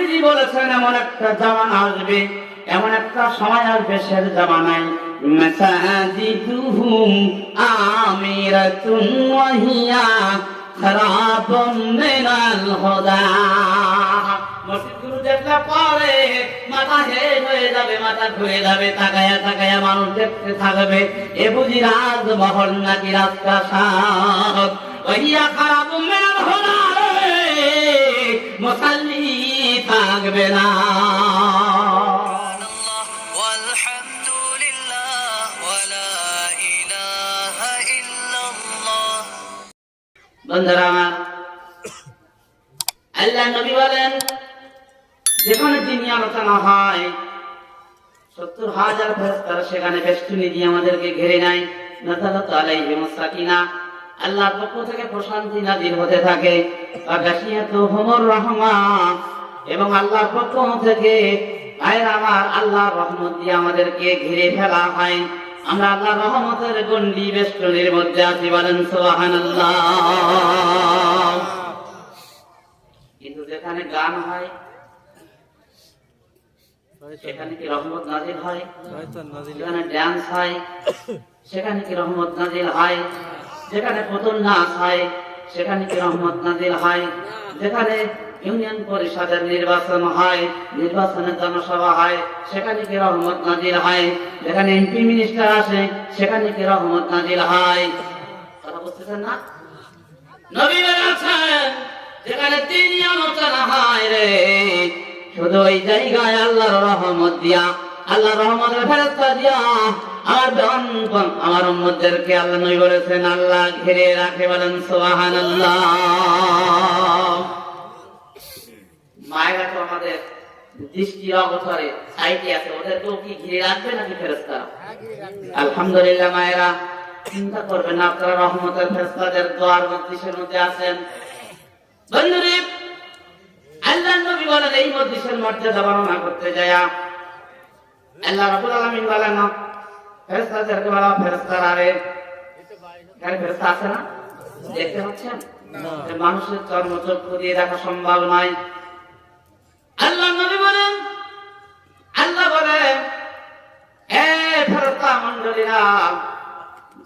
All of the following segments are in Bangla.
নবীজি বলেছেন এমন একটা জামানা আসবে, এমন একটা সময় আসবে, সে জামানায় মাসাজিদুহুম আমিরাতুন ওয়া হিয়া খারাবুম মিনাল হুদা। মসজিদগুলো দেখলে পরে মাথা হেট হয়ে যাবে, মাথা ঘুরে যাবে, তাকায়া তাকায়া মানুষ দেখতে থাকবে, এ বুঝি রাজমহল নাকি রাজপ্রাসাদ। ওহিয়া খারাবুম মিনাল হুদা, মুসাল্লি থাকবে না। বন্ধুরা আমার, আল্লাহ নবী বলেন যেখানে দিনী আলোচনা হয় 70,000 ফেরেশতারা সেখানে বেষ্টনী দিয়ে আমাদেরকে ঘিরে নেয়। নাযালাতু আলাইহিমুস সাকিনা, আল্লাহর পক্ষ থেকে প্রশান্তি নাযিল হতে থাকে। গাশিয়াতুহুমুর রাহমা, এবং আল্লাহর পক্ষ থেকে আমার আল্লাহর রহমত দিয়ে আমাদেরকে ঘিরে ফেলা হয়। আমরা আল্লাহর রহমতের গণ্ডি বেষ্টনীর মধ্যে আছি, বলেন সুবহানাল্লাহ। কিন্তু যেখানে গান হয় সেখানে কি রহমত নাজিল হয়? যেখানে ডান্স হয় সেখানে কি রহমত নাজিল হয়? যেখানে পুতুল নাচ হয় সেখানে কি রহমত নাজিল হয়? যেখানে ইউনিয়ন পরিষদের নির্বাচন হয়, নির্বাচনের জনসভা হয়, সেখানে কি রহমত নাজিল হয়? যেখানে এমপি মিনিস্টার আসে সেখানে কি রহমত নাজিল হয়? কথা বুঝতেছেন না? নবী বলেছেন যেখানে দিনী আলোচনা হয় রে, শুধু ওই জায়গায় আল্লাহর রহমত দিয়া, আল্লাহর রহমতের ফেরেশতা দিয়া আমার উম্মতদেরকে আল্লাহ নবী বলেছেন আল্লাহ ঘিরে রাখে, বলেন সুবহানাল্লাহ। মায়েরা তো আমাদের দৃষ্টির অগোচরে সাইডে আছে, ওদেরকেও কি ঘিরে রাখবে নাকি ফেরেশতা? আলহামদুলিল্লাহ মায়েরা, চিন্তা করবেন না, আপনারা রহমতের ফেরেশতাদের দোয়ার মজলিসের মধ্যে আছেন। বন্ধুরে, আল্লাহ নবী বলেন এই মজলিসের মর্যাদা বর্ণনা করতে যায় আল্লাহ রাব্বুল আলামিন বলেন ফেরেশতাদেরকে বলা, ফেরেশতারা রে, এখানে ফেরেশতা আছে না? দেখতে পাচ্ছেন? মানুষের চর্মচক্ষু দিয়ে দেখা সম্ভব নয়। আল্লাহ নবী বলেন, আল্লাহ বলেন এ ফেরেশতা মণ্ডলীরা,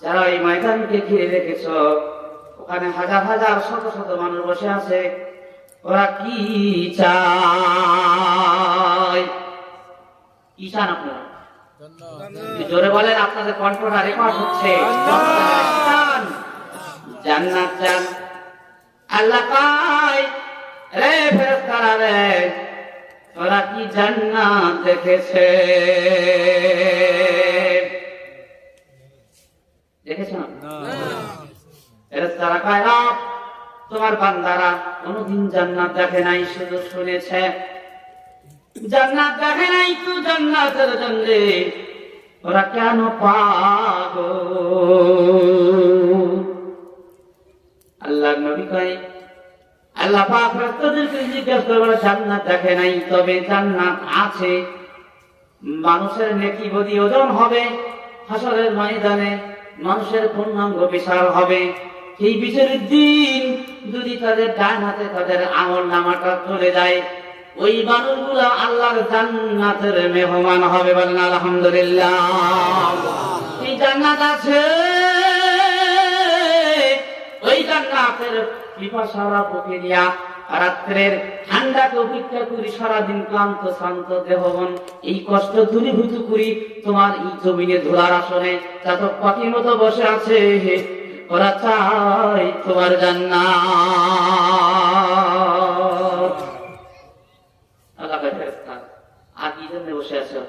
যারা এই ময়দানকে ঘিরে রেখেছ, ওখানে হাজার হাজার শত শত মানুষ বসে আছে, ওরা কি চায়? কি চান আপনারা? জোরে বলেন, আপনাদের কণ্ঠটা রেকর্ড হচ্ছে। জান্নাত চান। আল্লাহ কয় রে ফেরেশতারা রে, ওরা কি জান্নাত দেখেছে? দেখেছ না? ফেরেশতারা কয় রব, তোমার বান্দারা কোনদিন জান্নাত দেখে নাই, শুধু শুনেছে। জান্নাত দেখে নাই তো জান্নাতের জন্য ওরা কেন পাগল? আল্লাহর নবী কয়, আল্লাহ পাক ফেরেশতাদেরকে জিজ্ঞাসা করে, বলে জান্নাত দেখে নাই, তবে জান্নাত আছে। মানুষের নেকি বদি ওজন হবে, হাসরের ময়দানে মানুষের পূর্ণাঙ্গ বিচার হবে। এই বিচারের দিন যদি তাদের ডান হাতে তাদের আমলনামাটা চলে যায়, ওই মানুষগুলো আল্লাহর জান্নাতের মেহমান হবে, বলেন আলহামদুলিল্লাহ। এই জান্নাত আছে, ওই জান্নাতের পিপাসারা বুকে নিয়া রাত্রের ঠান্ডাকে উপেক্ষা করি, সারাদিন ক্লান্ত শ্রান্ত দেহবন এই কষ্ট দূরীভূত করি তোমার এই জমিনে ধুলার আসনে চাতক পাখির মতো বসে আছে, ওরা চাই তোমার জান্নাত। আল্লাহ ফেরেশতা আর কি জন্য বসে আছো?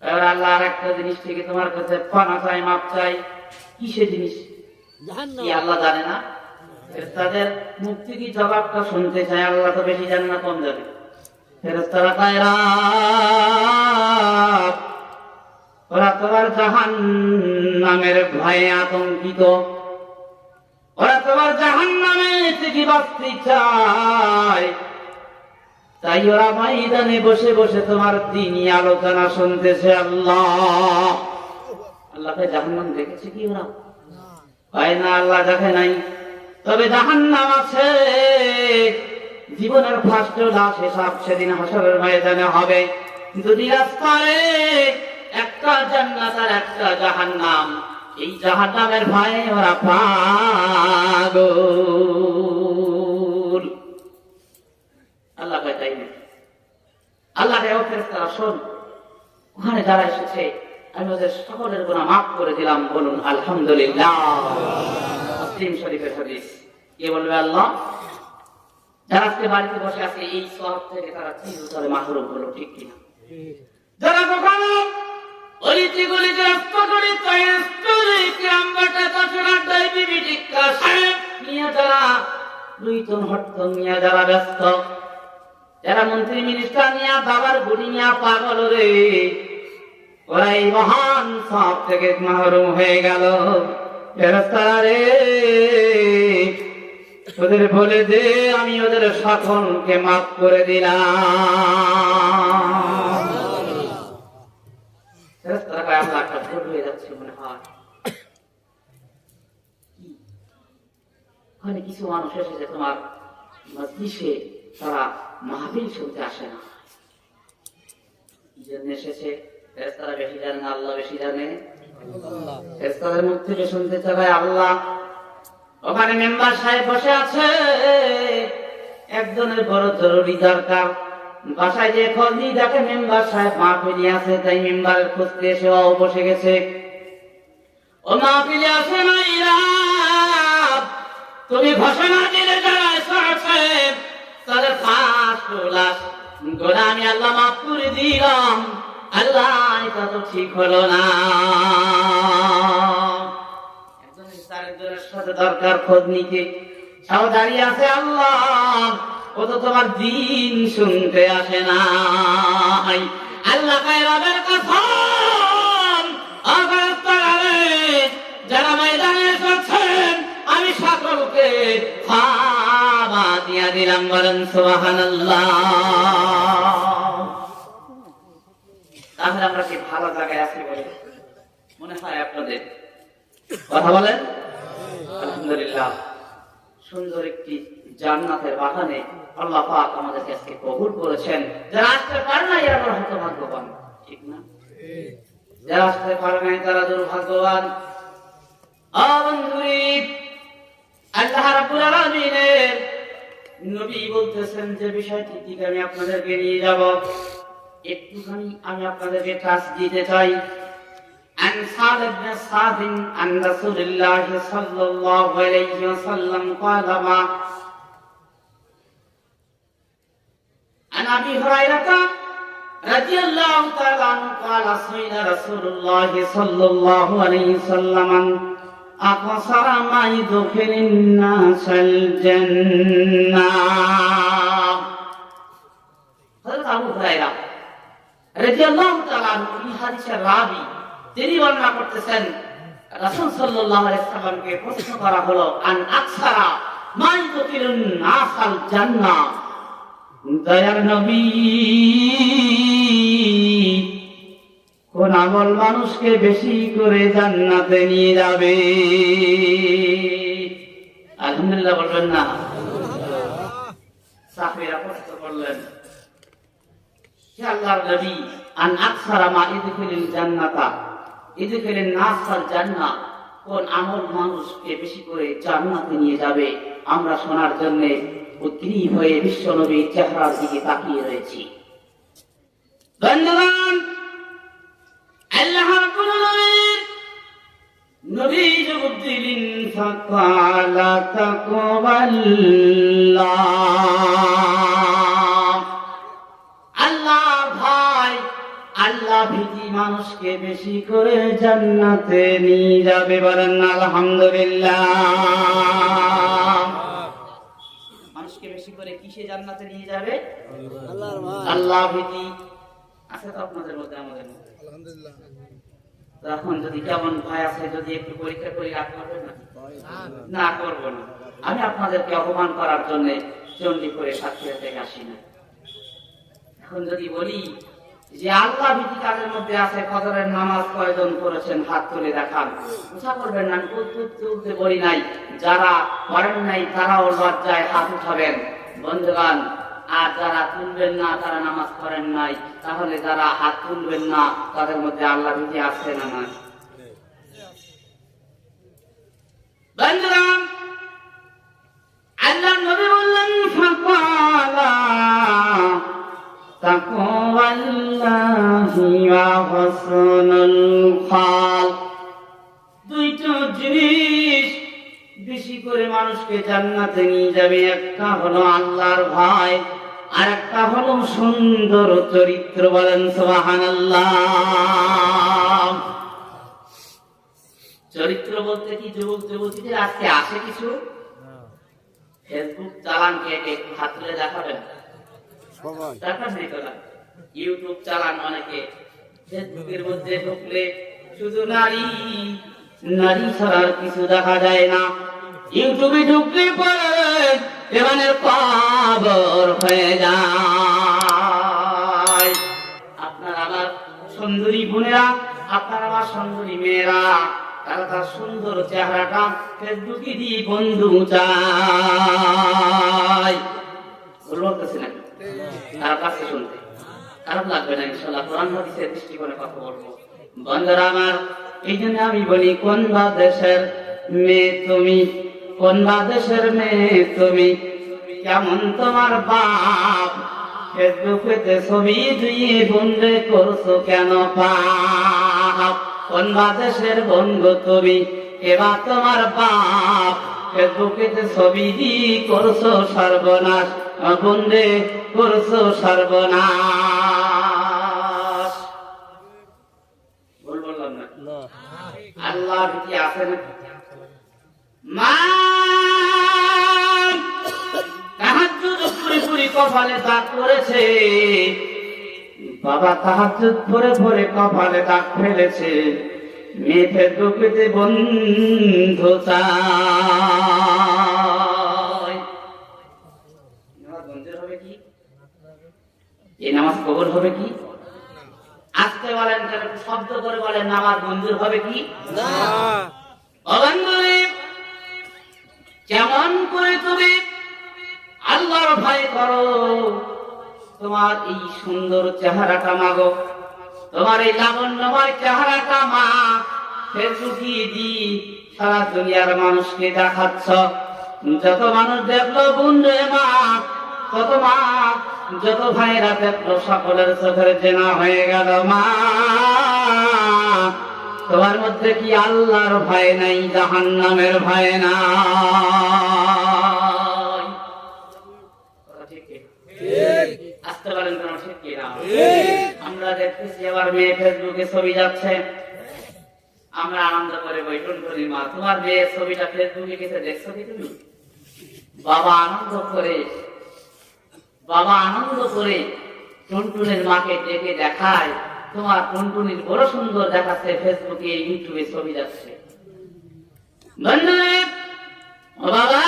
এবার আল্লাহ আর একটা জিনিস থেকে তোমার কাছে পানা চাই, মাপ চাই। কিসের জিনিস? কি আল্লাহ জানে না? ফেরেশতাদের মুখ থেকে জবাবটা শুনতে চায়। আল্লাহ তো বেশি জানে না, কম যাবে। ফেরেশতারা কয় রব, ওরা তোমার জাহান্নামের ভয়ে আতঙ্কিত, ওরা তোমার জাহান্নামে থেকে বাঁচতে চায়, তাই ওরা ময়দানে বসে বসে তোমার দ্বীনি আলোচনা শুনতেছে। আল্লাহ আল্লাহকে জাহান্নাম দেখেছে কি ওরা? হয় না, আল্লাহ দেখে নাই, তবে জাহান্নাম আছে। জীবনের ফার্স্ট লাশ হিসাব সেদিন হাসরের ময়দানে হবে। দুনিয়ার স্তরে একটা জান্নাত আর একটা জাহান্নাম, এই জাহান্নামের ভয়ে ওরা পাগল। আল্লাহ কয় তাই না? আল্লাহ ফেরেশতারা শোন, ওখানে যারা এসেছে আমি ওদের সকলের গুনাহ মাফ করে দিলাম, বলুন আলহামদুলিল্লাহ। মুসলিম শরীফের হাদিস। কে বলবে? আল্লাহ। যারা আজকে বাড়িতে বসে আছে এই সওয়াব থেকে তারা চিরতরে মাহরুম হলো, ঠিক কিনা? যারা কখনো অলিতে গলিতে রাস্তা করে তাইস্তুরি কিরামবাটা তাছাড়ার ডাইবিবি টিক্কা সাহেব নিয়ে যারা দুইতন হট্টন নিয়ে যারা ব্যস্ত, যারা মন্ত্রী মিনিস্টার নিয়ে বাবার গুড়ি নিয়ে পাগল রে, ওরা এই মহান সওয়াব থেকে মাহরুম হয়ে গেল। ফেরেশতারা রে, ওদের বলে দে আমি ওদের সকলকে মাফ করে দিলাম। ফেরেশতারা কয় আল্লাহ একটা ভুল হয়ে যাচ্ছে মনে হয়। ওখানে কিছু মানুষ এসেছে তোমার মজলিসে, তারা মাহফিল শুনতে আসে না, কি জন্য এসেছে? ফেরেশতারা বেশি জানে, আল্লাহ বেশি জানে। ফেরেশতাদের মুখ থেকে শুনতে চায় আল্লাহ। ওখানে মেম্বার সাহেব বসে আছে, একজনের বড় জরুরি দরকার, বাসায় যে খোঁজ দিয়ে দেখে মেম্বার সাহেব মাহফিলে আছে, তাই মেম্বারের খুঁজতে এসে ও বসে গেছে। ও মাহফিলে আসে নাই, তুমি ঘোষণা দিলে যারা এসেছে তাদের ফাঁস লাশ গোনা আমি আল্লাহ মাফ করে দিলাম। আল্লাহ এটা তো ঠিক হলো না। একজনের সাথে দরকার খোঁজ নিতে, সব দাঁড়িয়ে আছে। আল্লাহ ও তো তোমার দিন শুনতে আসে না। আল্লাহ কায়রাবের কসম, যারা ময়দানে এসেছেন আমি সকলকে ক্ষমা দিয়া দিলাম, বলেন সুবহানাল্লাহ। তাহলে আমরা কি ভালো জায়গায় আছি বলে মনে হয় আপনাদের? কথা বলেন আলহামদুলিল্লাহ। সুন্দর একটি জান্নাতের বাগানে আল্লাহ পাক আমাদেরকে আজকে কবুল করেছেন। যারা আসতে পারে না এরা হতভাগ্যবান, ঠিক না? যারা আসতে পারে না তারা দুর্ভাগ্যবান। আল্লাহ রাব্বুল আলামিনের নবী বলতেছেন যে বিষয়টি দিকে আমি আপনাদেরকে নিয়ে যাব, একটুখানি আমি আপনাদেরকে টাচ দিতে চাই। عن سعد بن سعد عن رسول الله صلى الله عليه وسلم قال ما عن أبي هريرة رضي الله تعالى عنه قال سئل رسول الله صلى الله عليه وسلم أقصر ما يدخل الناس الجنة। حضرت أبو هريرة رضي الله تعالى عنه এই হাদিসের রাবী তিনি বর্ণনা করতেছেন, রাসূল সাল্লাল্লাহু আলাইহি সাল্লামকে প্রশ্ন করা হলো আন আকসারা মা ইউদখিলুন নাসাল জান্নাহ, দয়ার নবী কোন আমল মানুষকে বেশি করে জান্নাতে নিয়ে যাবে? আলহামদুলিল্লাহ বলবেন না? সাহাবীরা প্রশ্ন করলেন, হে আল্লাহর নবী, আন আকসারা মা ইউদখিলুল জান্নাতা, ইদখিলুন নাসাল জান্নাহ, কোন আমল মানুষকে বেশি করে জান্নাতে নিয়ে যাবে? আমরা শোনার জন্য উদ্গ্রীব হয়ে বিশ্ব নবীর চেহারার দিকে তাকিয়ে রয়েছি। বন্ধুগণ, আল্লাহ রাব্বুল আলামিন নবী জবাব দিলেন ফাকালা তাকওয়াল্লাহ। আল্লাহ ভয়, আল্লাহ ভীতি মানুষকে বেশি করে জান্নাতে নিয়ে যাবে, বলেন আলহামদুলিল্লাহ। মানুষকে বেশি করে কিসে জান্নাতে নিয়ে যাবে? আল্লাহ ভীতি আছে তো আপনাদের মধ্যে, আমাদের মধ্যে আলহামদুলিল্লাহ। এখন যদি কেমন ভয় আছে, যদি একটু পরীক্ষা করে রাখতে পারবেন না? করবো না। আমি আপনাদেরকে অপমান করার জন্য চণ্ডী করে সাক্ষী থেকে আসি না। এখন যদি বলি যে আল্লাহ ভীতি কাদের মধ্যে আছে, ফজরের নামাজ কয়জন করেছেন হাত তুলে দেখান, উঠা করবেন না। তুলতে বলি নাই, যারা করেন নাই তারাও লজ্জায় হাত উঠাবেন। বন্ধুগণ, আর যারা তুলবেন না তারা নামাজ পড়েন নাই, তাহলে যারা হাত তুলবেন না তাদের মধ্যে আল্লাহ ভীতি আছে না নাই? বন্ধুগণ, আল্লাহ নবী বললেন ফাকালা তাকওয়াল্লাহি ওয়া হুসনুল খালক। দুইটা জিনিস বেশি করে মানুষকে জান্নাতে নিয়ে যাবে, একটা হলো আল্লাহর ভয়, আর একটা হলো সুন্দর চরিত্র। বলেন সুবহানাল্লাহ। চরিত্র বলতে কি যুবক যুবতীদের আজকে আসে কিছু? ফেসবুক চালান কে একটু হাত তুলে দেখাবেন? দেখান নাই তোরা? ইউটিউব চালান অনেকে, ফেসবুকের মধ্যে ঢুকলে শুধু নারী নারী ছাড়া কিছু দেখা যায় না। ইউটিউবে ঢুকলে পরে এমানের কবর হয়ে যায়। আপনার আমার সুন্দরী বোনেরা, আপনার আমার সুন্দরী মেয়েরা, তারা তার সুন্দর চেহারাটা ফেসবুকে দিয়ে বন্ধু চায়। বলতেছে নাকি? তার কাছে শুনতে খারাপ লাগবে না ইনশাআল্লাহ। কোরআন হাদিসের দৃষ্টিকোণে কথা বলবো। বন্ধুরা আমার, এই জন্য আমি বলি, কোন বা দেশের মেয়ে তুমি, কোন বা দেশের মেয়ে তুমি, কেমন তোমার বাপ, ফেসবুকেতে ছবি দিয়ে বন্ধে করছো কেন পাপ? কোন বা দেশের বন্ধু তুমি, এবার তোমার বাপ, ফেসবুকেতে ছবি দিয়ে করছো সর্বনাশ, বন্ধে করছো সর্বনাশ। বললাম না আল্লাহ ভীতি আছে না? মা তাহাজ্জুদ পুরি কপালে দাগ করেছে, বাবা তাহাজ্জুদ পরে কপালে দাগ ফেলেছে, মেয়ে ফেসবুকেতে বন্ধু চায়। নামাজ বন্ধের হবে কি? এই নামাজ কবর হবে কি? আজকে বলেন, শব্দ করে বলেন, নামাজ মঞ্জুর হবে কি? না। কেমন করে তুমি আল্লাহর ভয় করো? তোমার এই সুন্দর চেহারাটা মাগো, তোমার এই লাবণ্যময় চেহারাটা মা ফেসবুকে দি সারা দুনিয়ার মানুষকে দেখাচ্ছ। যত মানুষ দেখলো বুনরে মা, তত মা, যত ভাইরা দেখলো সকলের চোখের জেনা হয়ে গেল। মা, তোমার মধ্যে কি আল্লাহর ভয় নাই, জাহান্নামের ভয় নাই? আসতে পারেন কোন ঠিক কিনা? আমরা দেখতেছি এবার মেয়ে ফেসবুকে ছবি যাচ্ছে, আমরা আনন্দ করে বৈঠন করি, মা তোমার মেয়ের ছবিটা ফেসবুকে গেছে, দেখছো কি তুমি? বাবা আনন্দ করে টুনটুনের মাকে ডেকে দেখায়, তোমার টুনটুনির বড় সুন্দর দেখাচ্ছে, ফেসবুকে ইউটিউবে ছবি যাচ্ছে। বাবা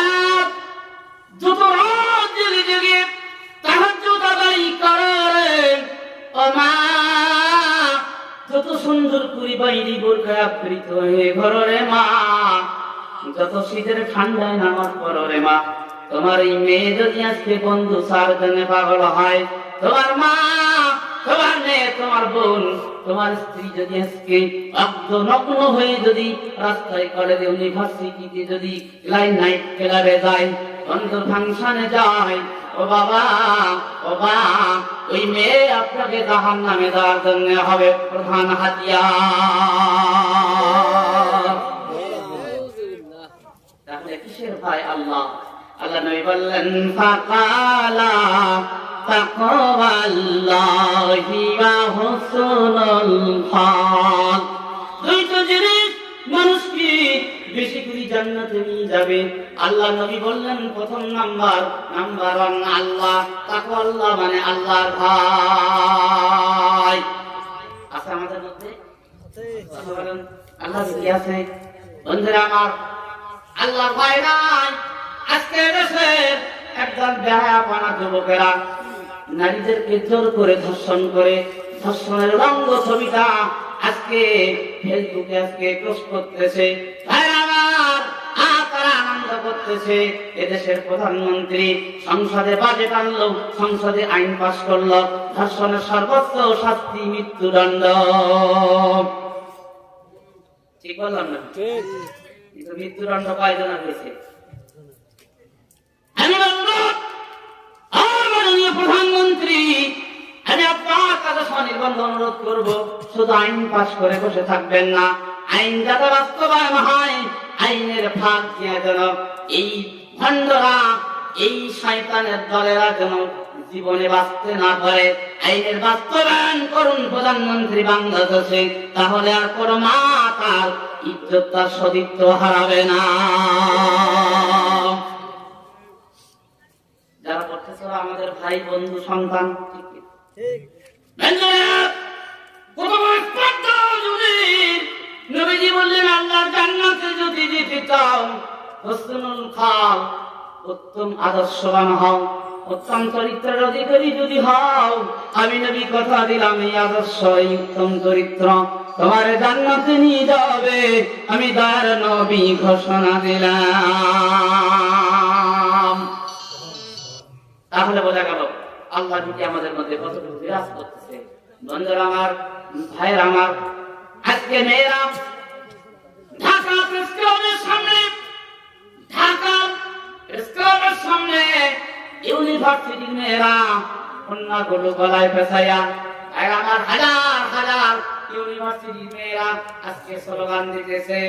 যত রাত জেগে জেগে তাহাজ্জুদ আদায় করেন, ও মা যত সুন্দর করে বাইরে বোরকা আবৃত হয়ে ঘরে মা, যত শীতের ঠান্ডায় নামাজ পড়ো রে মা, তোমার এই মেয়ে যদি আজকে বন্ধু সার জন্য পাগল হয়, তোমার মা, তোমার মেয়ে, তোমার বোন, তোমার স্ত্রী যদি আজকে নগ্ন হয়ে যদি রাস্তায়, কলেজে, ইউনিভার্সিটিতে যদি লাইন নাইট ক্লাবে যায়, বন্ধুর ফাংশনে যায়, ও বাবা, ও বাবা, ওই মেয়ে আপনাকে জাহান্নামে দেওয়ার জন্য হবে প্রধান হাতিয়ার। তাহলে কিসের ভয়? আল্লাহ আল্লাহ নবী বললেন ফাকালা তাকওয়াল্লাহি ওয়া হুসনুল খালক। দুইটা জিনিস মানুষকে বেশি করে জান্নাতে নিয়ে যাবে। আল্লাহ নবী বললেন প্রথম নাম্বার 1 আল্লাহ, তাকওয়াল্লাহ মানে আল্লাহর ভয়। আছে আমাদের মধ্যে? আল্লাহ কি আছে? বন্ধুরা আমার, আল্লাহর ভয় নাই। আজকে দেশের একদল বেহায়াপনা যুবকেরা নারীদেরকে জোর করে ধর্ষণ করে, ধর্ষণের রঙ্গ ছবিটা আজকে ফেসবুকে আজকে পোস্ট করতেছে। তারা আনন্দ করতে করতেছে, এদেশের প্রধানমন্ত্রী সংসদে বাজেট আনলো, সংসদে আইন পাস করলো, ধর্ষণের সর্বোচ্চ শাস্তি মৃত্যুদণ্ড। ঠিক বললাম না? কিন্তু মৃত্যুদণ্ড কয়জনের হয়েছে? আমি বলবো, মাননীয় প্রধানমন্ত্রী, আমি আপনার কাছে স্বনির্বন্ধ অনুরোধ করবো, শুধু আইন পাস করে বসে থাকবেন না, আইন যাতে বাস্তবায়ন হয়, আইনের ফাঁক দিয়ে যেন এই ভণ্ডরা, এই শয়তানের দলেরা যেন জীবনে বাঁচতে না পারে, আইনের বাস্তবায়ন করুন প্রধানমন্ত্রী বাংলাদেশে, তাহলে আর কোনো মা তার ইজ্জত, তার সতীত্ব হারাবে না। যারা করতেছে আমাদের ভাই, বন্ধু, সন্তান, নবীজি বললেন, আল্লাহর জান্নাতে যদি যেতে চাও, হুসনুল খাল, উত্তম আদর্শবান হও, উত্তম চরিত্রের অধিকারী যদি হও, আমি নবী কথা দিলাম, এই আদর্শ, এই উত্তম চরিত্র তোমার জান্নাতে নিয়ে যাবে, আমি দয়ার নবী ঘোষণা দিলাম। তাহলে বোঝা গেল আল্লাহ যদি আমাদের মধ্যে কতটুকু বিরাজ করতেছে। বন্ধুরা আমার, ভাইয়ের আমার, আজকে মেয়েরা ঢাকা প্রেস ক্লাবের সামনে, ঢাকা প্রেস ক্লাবের সামনে ইউনিভার্সিটির মেয়েরা কন্যাগুলো গলায় পেঁচাইয়া, আমার হাজার হাজার ইউনিভার্সিটির মেয়েরা আজকে স্লোগান দিতেছে,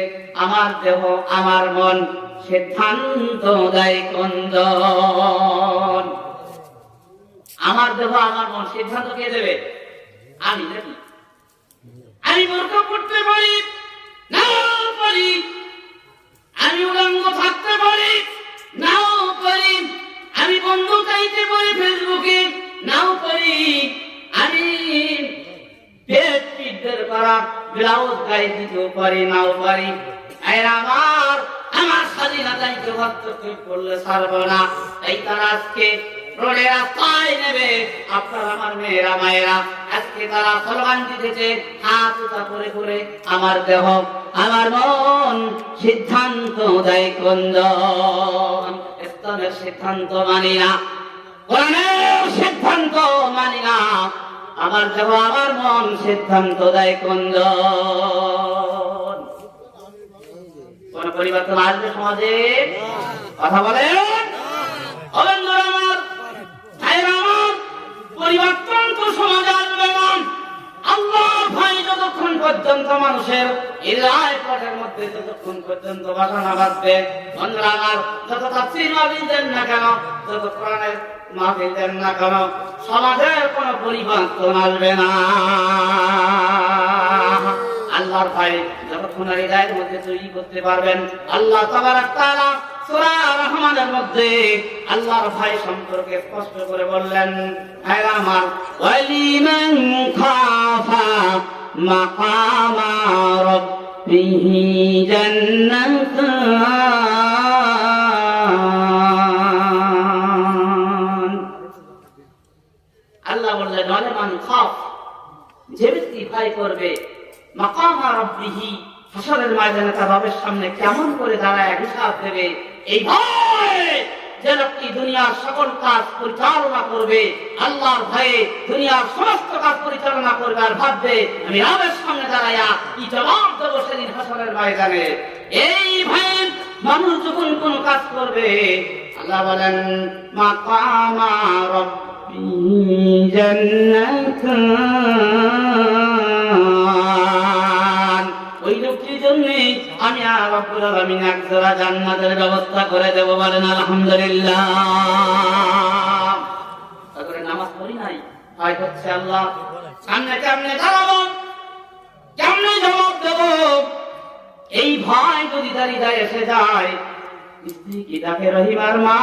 আমার দেহ আমার মন, সিদ্ধান্ত দেয় কোনজন। আমার দেহ আমার মন, সিদ্ধান্ত কে দেবে? আমি দেবি। আমি বোরকা পড়তে পারি, নাও পারি, আমি উলঙ্গ থাকতে পারি, নাও পারি, আমি বন্ধ চাইতে পারি ফেসবুকে, নাও পারি, আমি পেট পিঠের করা ব্লাউজ গায়ে দিতেও পারি, নাও পারি। আমার স্বাধীনতায় কেউ হস্তক্ষেপ করলে ছাড়বো না। তাই তারা আজকে রোডে রাস্তায় নেবে, আপনার আমার মেয়েরা, মায়েরা আজকে তারা স্লোগান দিতেছে, হাত উঁচা করে করে, আমার দেহ আমার মন, সিদ্ধান্ত দেয় কোনজন। ইসলামের সিদ্ধান্ত মানি না, কোরআনের সিদ্ধান্ত মানি না, আমার দেহ আমার মন, সিদ্ধান্ত দেয় কোনজন। কোন পরিবর্তন আসবে সমাজে? কথা বলেন। পরিবর্তন তো সমাজে আসবে না। আল্লাহ ভাই যতক্ষণ পর্যন্ত মানুষের হৃদয় পটের মধ্যে যতক্ষণ পর্যন্ত বাসা না বাঁধবে, বন্ধুরা আমার, যত তাফসীর মাহফিল দেন না কেন, যত কোরআনের মাহফিল দেন না কেন, সমাজের কোন পরিবর্তন আসবে না। আল্লাহর ভয় যতক্ষণ হৃদয়ের মধ্যে তৈরি করতে পারবেন, আল্লাহ তাবারক তাআলা সূরা রহমানের মধ্যে আল্লাহর ভয় সম্পর্কে স্পষ্ট করে বললেন, ভাইরা আমার, ওয়ালিমান খাফা মাকামা রাব্বিহি জান্নাতান। আল্লাহ বললেন, ওয়ালিমান খাফ, যে ব্যক্তি ভয় করবে, মাকামা রাব্বিহি, হাসরের ময়দানে তার রবের সামনে কেমন করে দাঁড়ায় হিসাব দেবে, এই ভয় যে লোকটি দুনিয়ার সকল কাজ পরিচালনা করবে, আল্লাহর ভয়ে দুনিয়ার সমস্ত কাজ পরিচালনা করবে, আর ভাববে আমি রবের সামনে দাঁড়াইয়া কি জবাব দেবো সেদিন হাসরের ময়দানে, এই ভয়ে মানুষ যখন কোন কাজ করবে, আল্লাহ বলেন, মাকামা রাব্বিহি জান্নাতান, ওই লোকটির জন্য আমি রব্বুল আলামিন একজোড়া জান্নাতের ব্যবস্থা করে দেব। বলেন আলহামদুলিল্লাহ। তারপরে নামাজ পড়ি নাই, ভয় হচ্ছে আল্লাহ সামনে কেমনে দাঁড়াবো, কেমনে জবাব দেব, এই ভয় যদি দাঁড়িয়ে এসে যায়, স্ত্রী কি ডাকে রহিমার মা,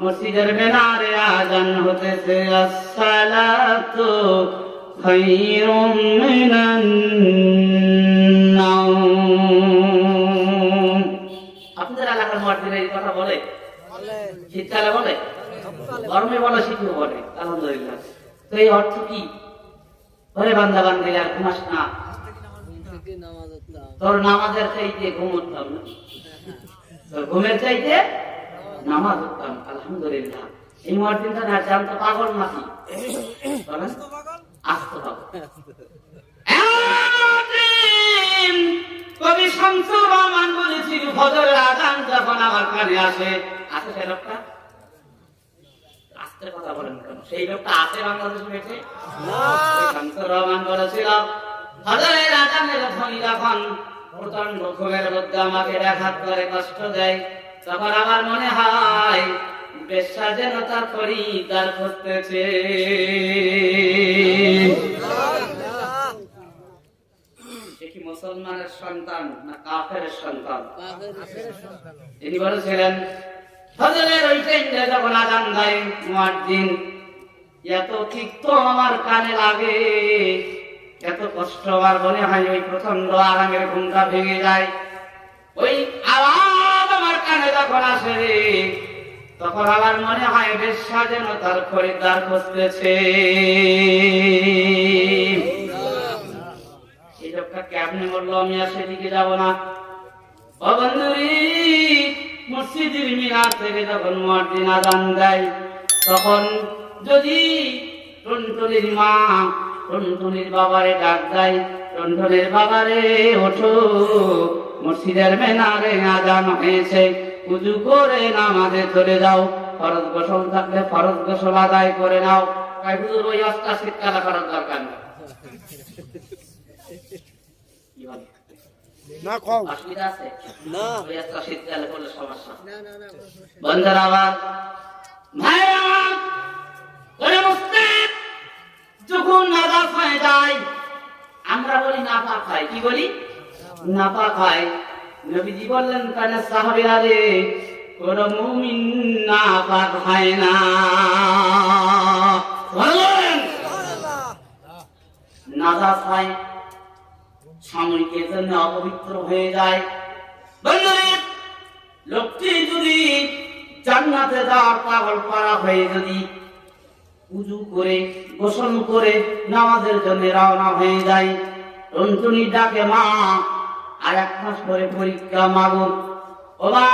মসজিদের মিনারে আযান হতেছে, আসসালাতু খায়রুম মিনান নাওম। আপনাদের এলাকার মুয়াজ্জিন এই কথা বলে? শীতকালে বলে, গরমে বলে, শীতেও বলে, আলহামদুলিল্লাহ। তো এই অর্থ কি? ঘরে বান্দা বান্দি আর ঘুমাস না, তোর নামাজের চাইতে ঘুম উঠতাম না। তো ঘুমের চাইতে নামাজ উত্তম। আলহামদুলিল্লাহ। এই মুয়াজ্জিনটা না জানতো পাগল নাকি? বলেন আস্ত পাগল। কবি শামসুর রহমান বলেছিল ফজরের আযান যখন আমার কানে আসে, আছে সে লোকটা? আস্তে কথা বলেন কেন? সেই লোকটা আছে বাংলাদেশে বেঁচে? শামসুর রহমান বলেছিল ফজরের আযানের ধ্বনি যখন প্রচন্ড ঘুমের মধ্যে আমাকে আঘাত করে কষ্ট দেয়, তখন আমার মনে হয় বেশ্যা যেন তার খরিদ্দার খুঁজতেছে। সে কি মুসলমানের সন্তান না কাফেরের সন্তান? তিনি বলেছিলেন ফজরের ওই টাইমে যখন আযান দেয় মুয়াজ্জিন, এত তিক্ত আমার কানে লাগে, এত কষ্ট আমার মনে হয় ওই প্রচন্ড আরামের ঘুমটা ভেঙে যায়। ওই আওয়াজ আমার কানে যখন আসে তখন আমার মনে হয় বেশ্যা যেন তার খরিদ্দার খুঁজতেছে। এই লোকটা কেমনে বললো আমি আর সেদিকে যাবো না। ও বন্ধুরি, মসজিদের মিনার থেকে যখন মুয়াজ্জিন আযান দেয় তখন যদি টুনটুনির মা টুনটুনির বাবারে ডাক দেয়, টুনটুনির বাবারে ওঠো, মসজিদের মিনারে আযান হয়েছে, ওযু করে নামাজে চলে যাও, ফরজ গোসল থাকলে ফরজ গোসল আদায় করে নাও। তাই হুজুর ওই অষ্টা শীতকালে করার দরকার নেই। না কও অসুবিধা আছে না ওই অষ্টা শীতকালে করলে সমস্যা না। বন্ধুরা আমার, ভাই আমার, ওরে মুসলিম যখন নামাজ হয়ে যায় আমরা বলি নাপাক হয়। কি বলি? নাপাক হয়। নবীজি বললেন কানে সাহাবীরা রে, কোন মুমিন নাপাক হয় না। বলেন নাজাস হয়, সাময়িকের জন্য অপবিত্র হয়ে যায়। বন্ধুরা, লোকটি যদি জান্নাতে যাওয়ার পাগল পারা হয়ে যদি উযু করে গোসল করে নামাজের জন্য রওনা হয়ে যায়, টুনটুনি ডাকে মা আর 1 মাস পরে পরীক্ষা মাগো। ও মা,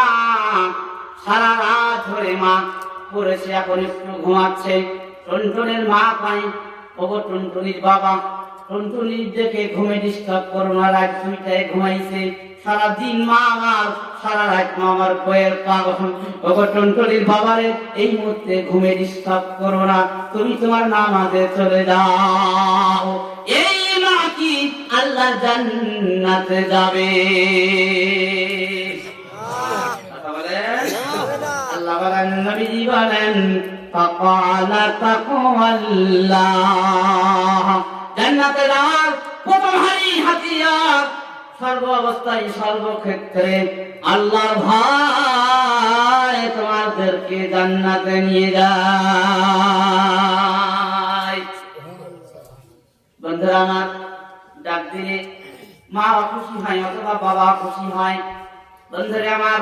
সারা রাত ধরে মা পড়েছে, এখন একটু ঘুমাচ্ছে। টুনটুনির মা পাই, ওগো টুনটুনির বাবা, টুনটুনি দেখে ঘুমে ডিস্টার্ব করো না, রাত 2টায় ঘুমাইছে, সারাদিন মা আমার, সারা রাত মা আমার বইয়ের পাগল। ওগো টুনটুনির বাবারে এই মুহূর্তে ঘুমে ডিস্টার্ব করো না, তুমি তোমার নামাজে চলে যাও। এই নাকি আল্লাহর জান্নাতে যাবে। আল্লাহ বলেন, নবীজি বলেন ফাকালা তাকওয়াল্লাহ, জান্নাতে যাওয়ার প্রথম হাতিয়ার সর্ব অবস্থায় সর্বক্ষেত্রে আল্লাহর ভয় তোমাদেরকে জান্নাতে নিয়ে যায়। বন্ধুরা আমার, ডাক দিলে মা খুশি হয় অথবা বাবা খুশি হয়। বন্ধুরা আমার,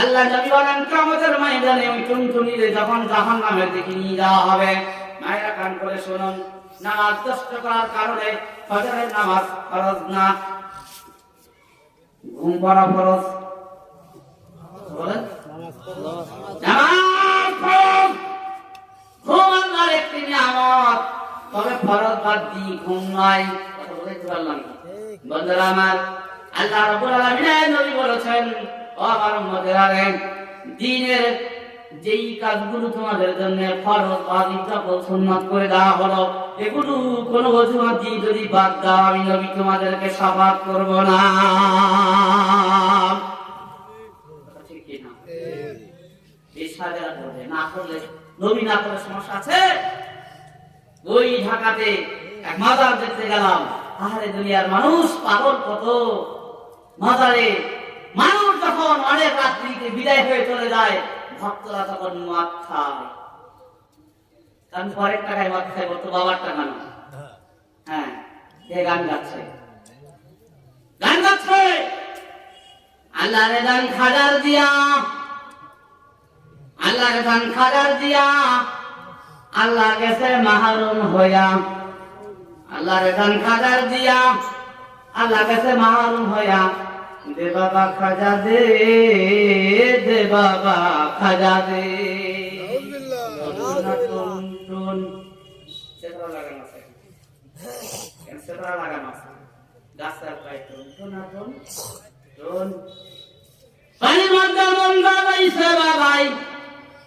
আল্লাহ নবী বলেন কিয়ামতের ময়দানে ওই টুনটুনিরে যখন জাহান্নামের দিকে নিয়ে যাওয়া হবে, মায়েরা কান করে শুনুন, নামাজ কষ্ট করার কারণে ফজরের নামাজ ফরজ না, ঘুম পড়া ফরজ। বলেন নামাজ ফরজ, ঘুম আল্লাহর একটি নিয়ামত, তবে ফরজ বাদ দিয়ে ঘুম নয়। কথা বলতে পারলাম না। বন্ধুরা আমার, আল্লাহ রাব্বুল আলামিন নবী বলেছেন, ও আমার উম্মতেরা, দ্বীনের যেই কাজগুলো তোমাদের জন্য ফরজ ওয়াজিব নফল সুন্নাত করে দেওয়া হলো, এগুলো কোনো অজুহাত দিয়ে যদি বাদ দাও, আমি নবী তোমাদেরকে শাফাত করব না। ঠিক কি না? এই সাজা করবে না করলে, নবী না করলে সমস্যা আছে। ওই ঢাকাতে এক মাজার দেখতে গেলাম, আহারে দুনিয়ার মানুষ পাগল কত। মাজারে মানুষ যখন অনেক রাত্রিতে বিদায় হয়ে চলে যায়, ভক্তরা তখন মদ খায়। কারণ পরের টাকায় মদ খায়, বলতো বাবার টাকা না। হ্যাঁ, এ গান গাচ্ছে, গান গাচ্ছে, আল্লাহ রে দান খাজার দিয়া, আল্লাহ রে দান খাজার দিয়া, আল্লাহ গেছে মাহরুম হইয়া, আল্লাহ রে দান খাজার দিয়া, আল্লাহ গেছে মাহরুম হইয়া, দে বাবা খাজা দে, দে বাবা খাজা দে। সেতরা লাগানো আছে, সেতরা লাগানো আছে, গাছের পায়ে টুন টুন। পানির মধ্যে মন্দ বাইছে বাবাই,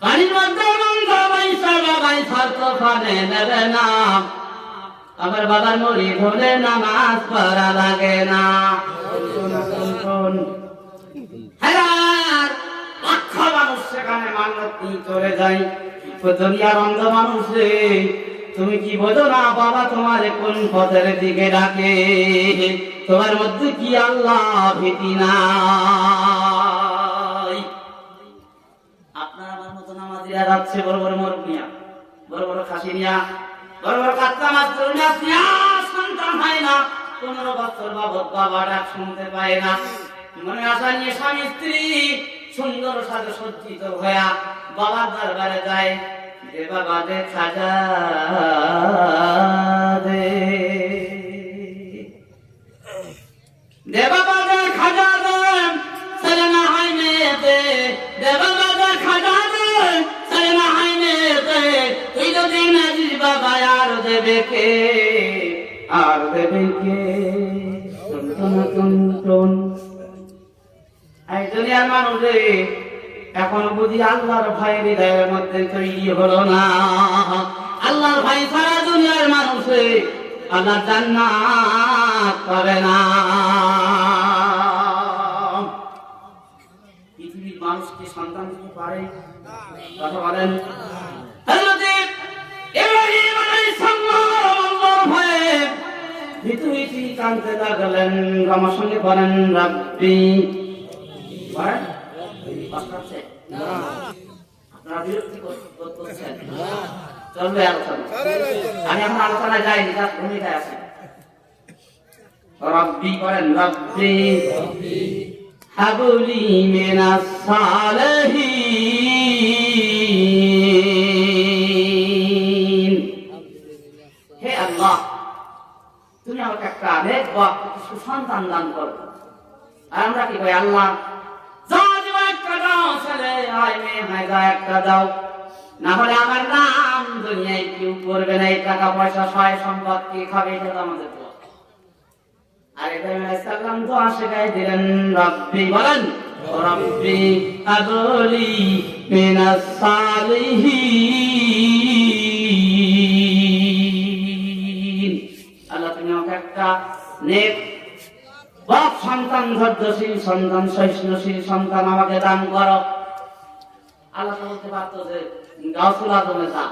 পানির মধ্যে মন্দ বাইছে বাবাই, শর্ত ফানে নেবে না। আমার বাবার মুড়ি ধরে নামাজ পড়া লাগে না। লক্ষ মানুষ সেখানে মান্যত নিয়ে চলে যায়। দুনিয়ার অন্ধ মানুষ রে, তুমি কি বোঝো না বাবা তোমার কোন পথের দিকে ডাকে? তোমার মধ্যে কি আল্লাহ ভীতি নাই? আপনার আমার মতো নামাজিরা যাচ্ছে বড় বড় মোরগ নিয়া, বড় বড় খাসি নিয়া, বড় বড় কাচ্চা মাছ নিয়া, সন্তান হয় না। 15 বছর বাবদ বাবা ডাক শুনতে পায় না। মনে আশা নিয়ে স্বামী স্ত্রী সুন্দর সাজে সজ্জিত হইয়া বাবার দরবারে যায়। দে বাবা দে খাজা দে, দে বাবা দে খাজা দে, ছেলে না হয় মেয়ে দে। দে বাবা দে খাজা দে, ছেলে না হয় মেয়ে দে। তুই যদি না দিস বাবা আর দেবে কে, আর দেবে কে? টুন এই দুনিয়ার মানুষ এখন বুঝি আল্লাহর ভয় হৃদয়ের মধ্যে তৈরি হলো না। আল্লাহর ভয় ছাড়া দুনিয়ার মানুষ আল্লাহ জান্নাত পাবে না। পৃথিবীর মানুষ কি সন্তান দিতে পারে? কথা বলেন। পৃথিবী কানতে লাগলেন, আমার সঙ্গে বলেন রাব্বি। আপনারা বিরক্তি করছেন? চলবে আলোচনা। আমি এখন আলোচনায় যাইনি, তার ভূমিকায় আছে। রাব্বি করেন, রাব্বি হাবলি মিনাস সালিহিন। হে আল্লাহ, তুমি আমাকে একটা নেক বা সুসন্তান দান করো। আর আমরা কি কই, আল্লাহ একটা দাও, ছেলে হয় মেয়ে হয় যা একটা দাও, না হলে আমার নাম দুনিয়ায় কেউ করবে না। এই টাকা পয়সা সয় সম্পদ কি খাবে, এটা তো আমাদের দোয়া। আর ইব্রাহিম আলাইহিস সালাম দোয়া শেখাই দিলেন, রাব্বি বলেন, রাব্বি হাবলি মিনাস সালিহিন। আল্লাহ তুমি আমাকে একটা নেক বাপ সন্তান, ধৈর্যশীল সন্তান, সহিষ্ণুশীল সন্তান আমাকে দান করো। আল্লাহ বলতে পারতো যে গাউসুল আজমে যা,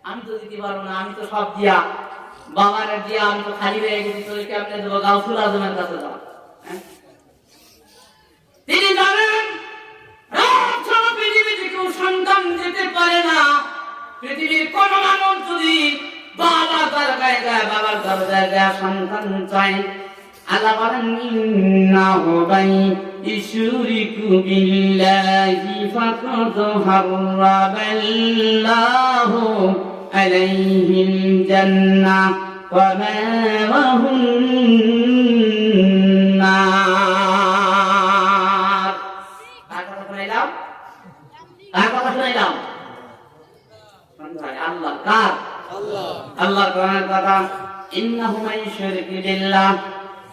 আমি তো দিতে পারবো না, আমি তো সব দিয়া বাবার দিয়া আমি তো খালি হয়ে গেছি, তো কেমনে দেবো? গাউসুল আজমের কাছে যাও। তিনি জানেন পৃথিবীতে কেউ সন্তান দিতে পারে না। পৃথিবীর কোন মানুষ যদি বাবার দরজায় যায়, বাবার দরজায় যায় সন্তান চায়, আল্লাহ বলেন, ইন্নাহু ইউশরিকু বিল্লাহি ফাকাদ হারামাল্লাহু আলাইহিল জান্নাহ ওয়া মাওয়াহুন নার। কার কথা শুনাইলাম? কার কথা শুনাইলাম? আল্লাহ। কার? আল্লাহ। আল্লাহর কোরআনের কথা, ইন্নাহু ইউশরিকু বিল্লাহ,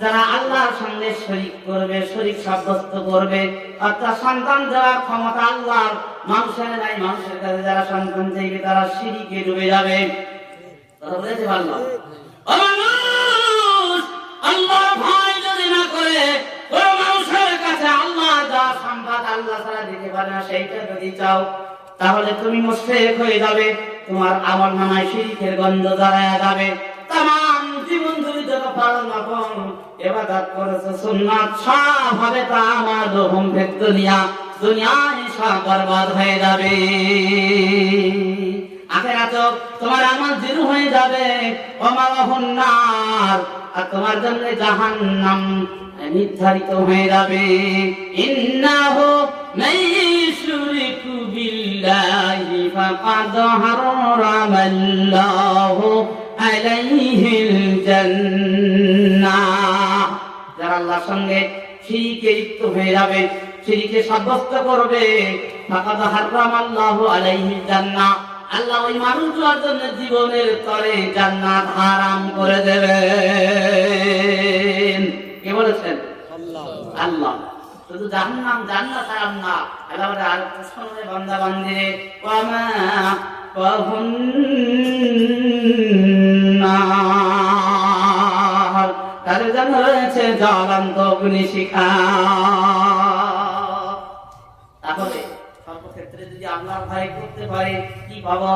যারা আল্লাহর সঙ্গে শরীক করবে, শরীক সাব্যস্ত করবে, অর্থাৎ সন্তান দেওয়ার ক্ষমতা আল্লাহর, মানুষের নাই। মানুষের কাছে যারা সন্তান চাইবে তারা শিরকে ডুবে যাবে। কথা বুঝতে পারলাম? আল্লাহর ভয় যদি না করে, কোন মানুষের কাছে আল্লাহ যা সম্পদ আল্লাহ ছাড়া দিতে পারে না, সেইটা যদি চাও, তাহলে তুমি মুশরিক হয়ে যাবে। তোমার আমলনামায় শিরকের গন্ধ জড়ায়া যাবে। তামাম জীবন ধরে যত পালন আপন ইবাদত করেছে, সুন্নাত সব হবে তা আমার রহম ভেদ দুনিয়ায় সব বরবাদ হয়ে যাবে। আখিরাতে তোমার আমল জিরো হয়ে যাবে। ওয়া মাওয়াহুন নার, আর তোমার জন্য জাহান্নাম নির্ধারিত হয়ে যাবে। ইন্নাহু মাইশুরিকু বিল্লাহি ফাকাদ হারামাল্লাহু আলাইহিল জান্নাহ। যারা আল্লাহর সঙ্গে শিরকে লিপ্ত হয়ে যাবে, শিরকে সাব্যস্ত করবে, ফাকাদ হারামাল্লাহু আলাইহিল জান্নাহ, আল্লাহ ওই মানুষগুলোর জন্য জীবনের তরে জান্নাত হারাম করে দেবেন। কে বলেছেন? আল্লাহ। শুধু জাহান্নাম জান্নাত হারাম না, আল্লাহ বলে আর শুনবে বান্দা বান্দিরে ওয়ামা ওয়াহুন্নার, তাদের জন্য রয়েছে জ্বলন্ত অগ্নিশিখা। তাহলে সর্বক্ষেত্রে যদি আল্লাহর ভয় করতে পারে কি পাবো?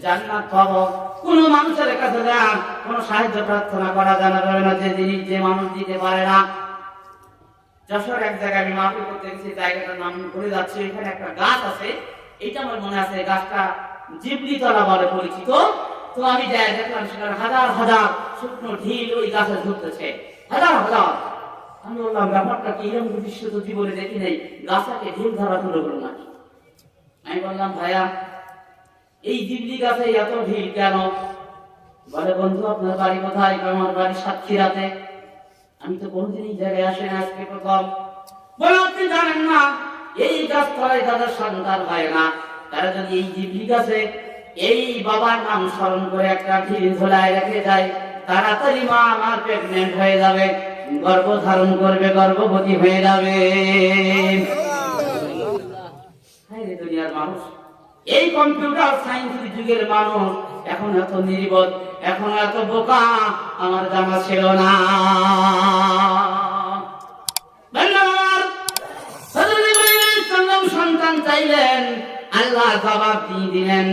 জান্নাত পাবো। কোন মানুষের কাছে যান, কোন সাহায্য প্রার্থনা করা জানা যাবে না যে জিনিস যে মানুষ দিতে পারে না। যশোর এক জায়গায় আমি মাহফিল করতে গেছি, জায়গাটার নাম ভুলে যাচ্ছি, এখানে একটা গাছ আছে, এটা আমার মনে আছে, গাছটা জিবলিতলা বলে পরিচিত। তো আমি যাই দেখলাম সেখানে হাজার হাজার শুকনো ঢিল ওই গাছে ঝুলতেছে, হাজার হাজার। আমি বললাম ব্যাপারটা কি, এরকম দৃশ্য তো জীবনে দেখি নেই, গাছটাকে ঢিল ধরা শুরু করলো নাকি? আমি বললাম ভাইয়া এই জিবলি গাছে এত ঢিল কেন? বলে বন্ধু আপনার বাড়ি কোথায়? আমার বাড়ি সাতক্ষীরাতে। আমি তো কোনদিন এই জায়গায় আসি না, আজকে প্রথম। বলে আপনি জানেন না এই গাছ তলায় তাদের সন্তান হয় না, তারা যদি এই জিবলি গাছে এই বাবার নাম স্মরণ করে একটা ঢিল ঝোলায় রেখে যায়, তাড়াতাড়ি মা আমার প্রেগনেন্ট হয়ে যাবে, গর্ভ ধারণ করবে, গর্ভবতী হয়ে যাবে। দুনিয়ার মানুষ, এই কম্পিউটার সায়েন্স যুগের মানুষ এখন এত নির্বোধ, এখন এত বোকা, আমার জানা ছিল না। সন্তান চাইলেন, আল্লাহ জবাব দিয়ে দিলেন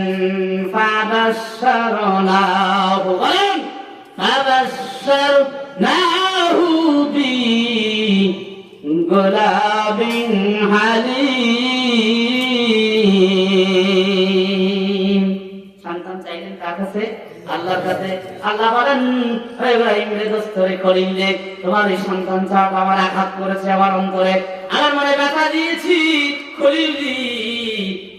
ফাবাশশারনাহু, বলেন ফাবাশশারনাহু বিগুলাবিন হালিম। সন্তান চাইলেন কার কাছে? আল্লাহর কাছে। আল্লাহ বলেন ইব্রাহিম রে দোস্ত রে খলিল রে, তোমার এই সন্তান চাপ আমার আঘাত করেছে আমার অন্তরে, আমার মনে ব্যথা দিয়েছি খলিল রে,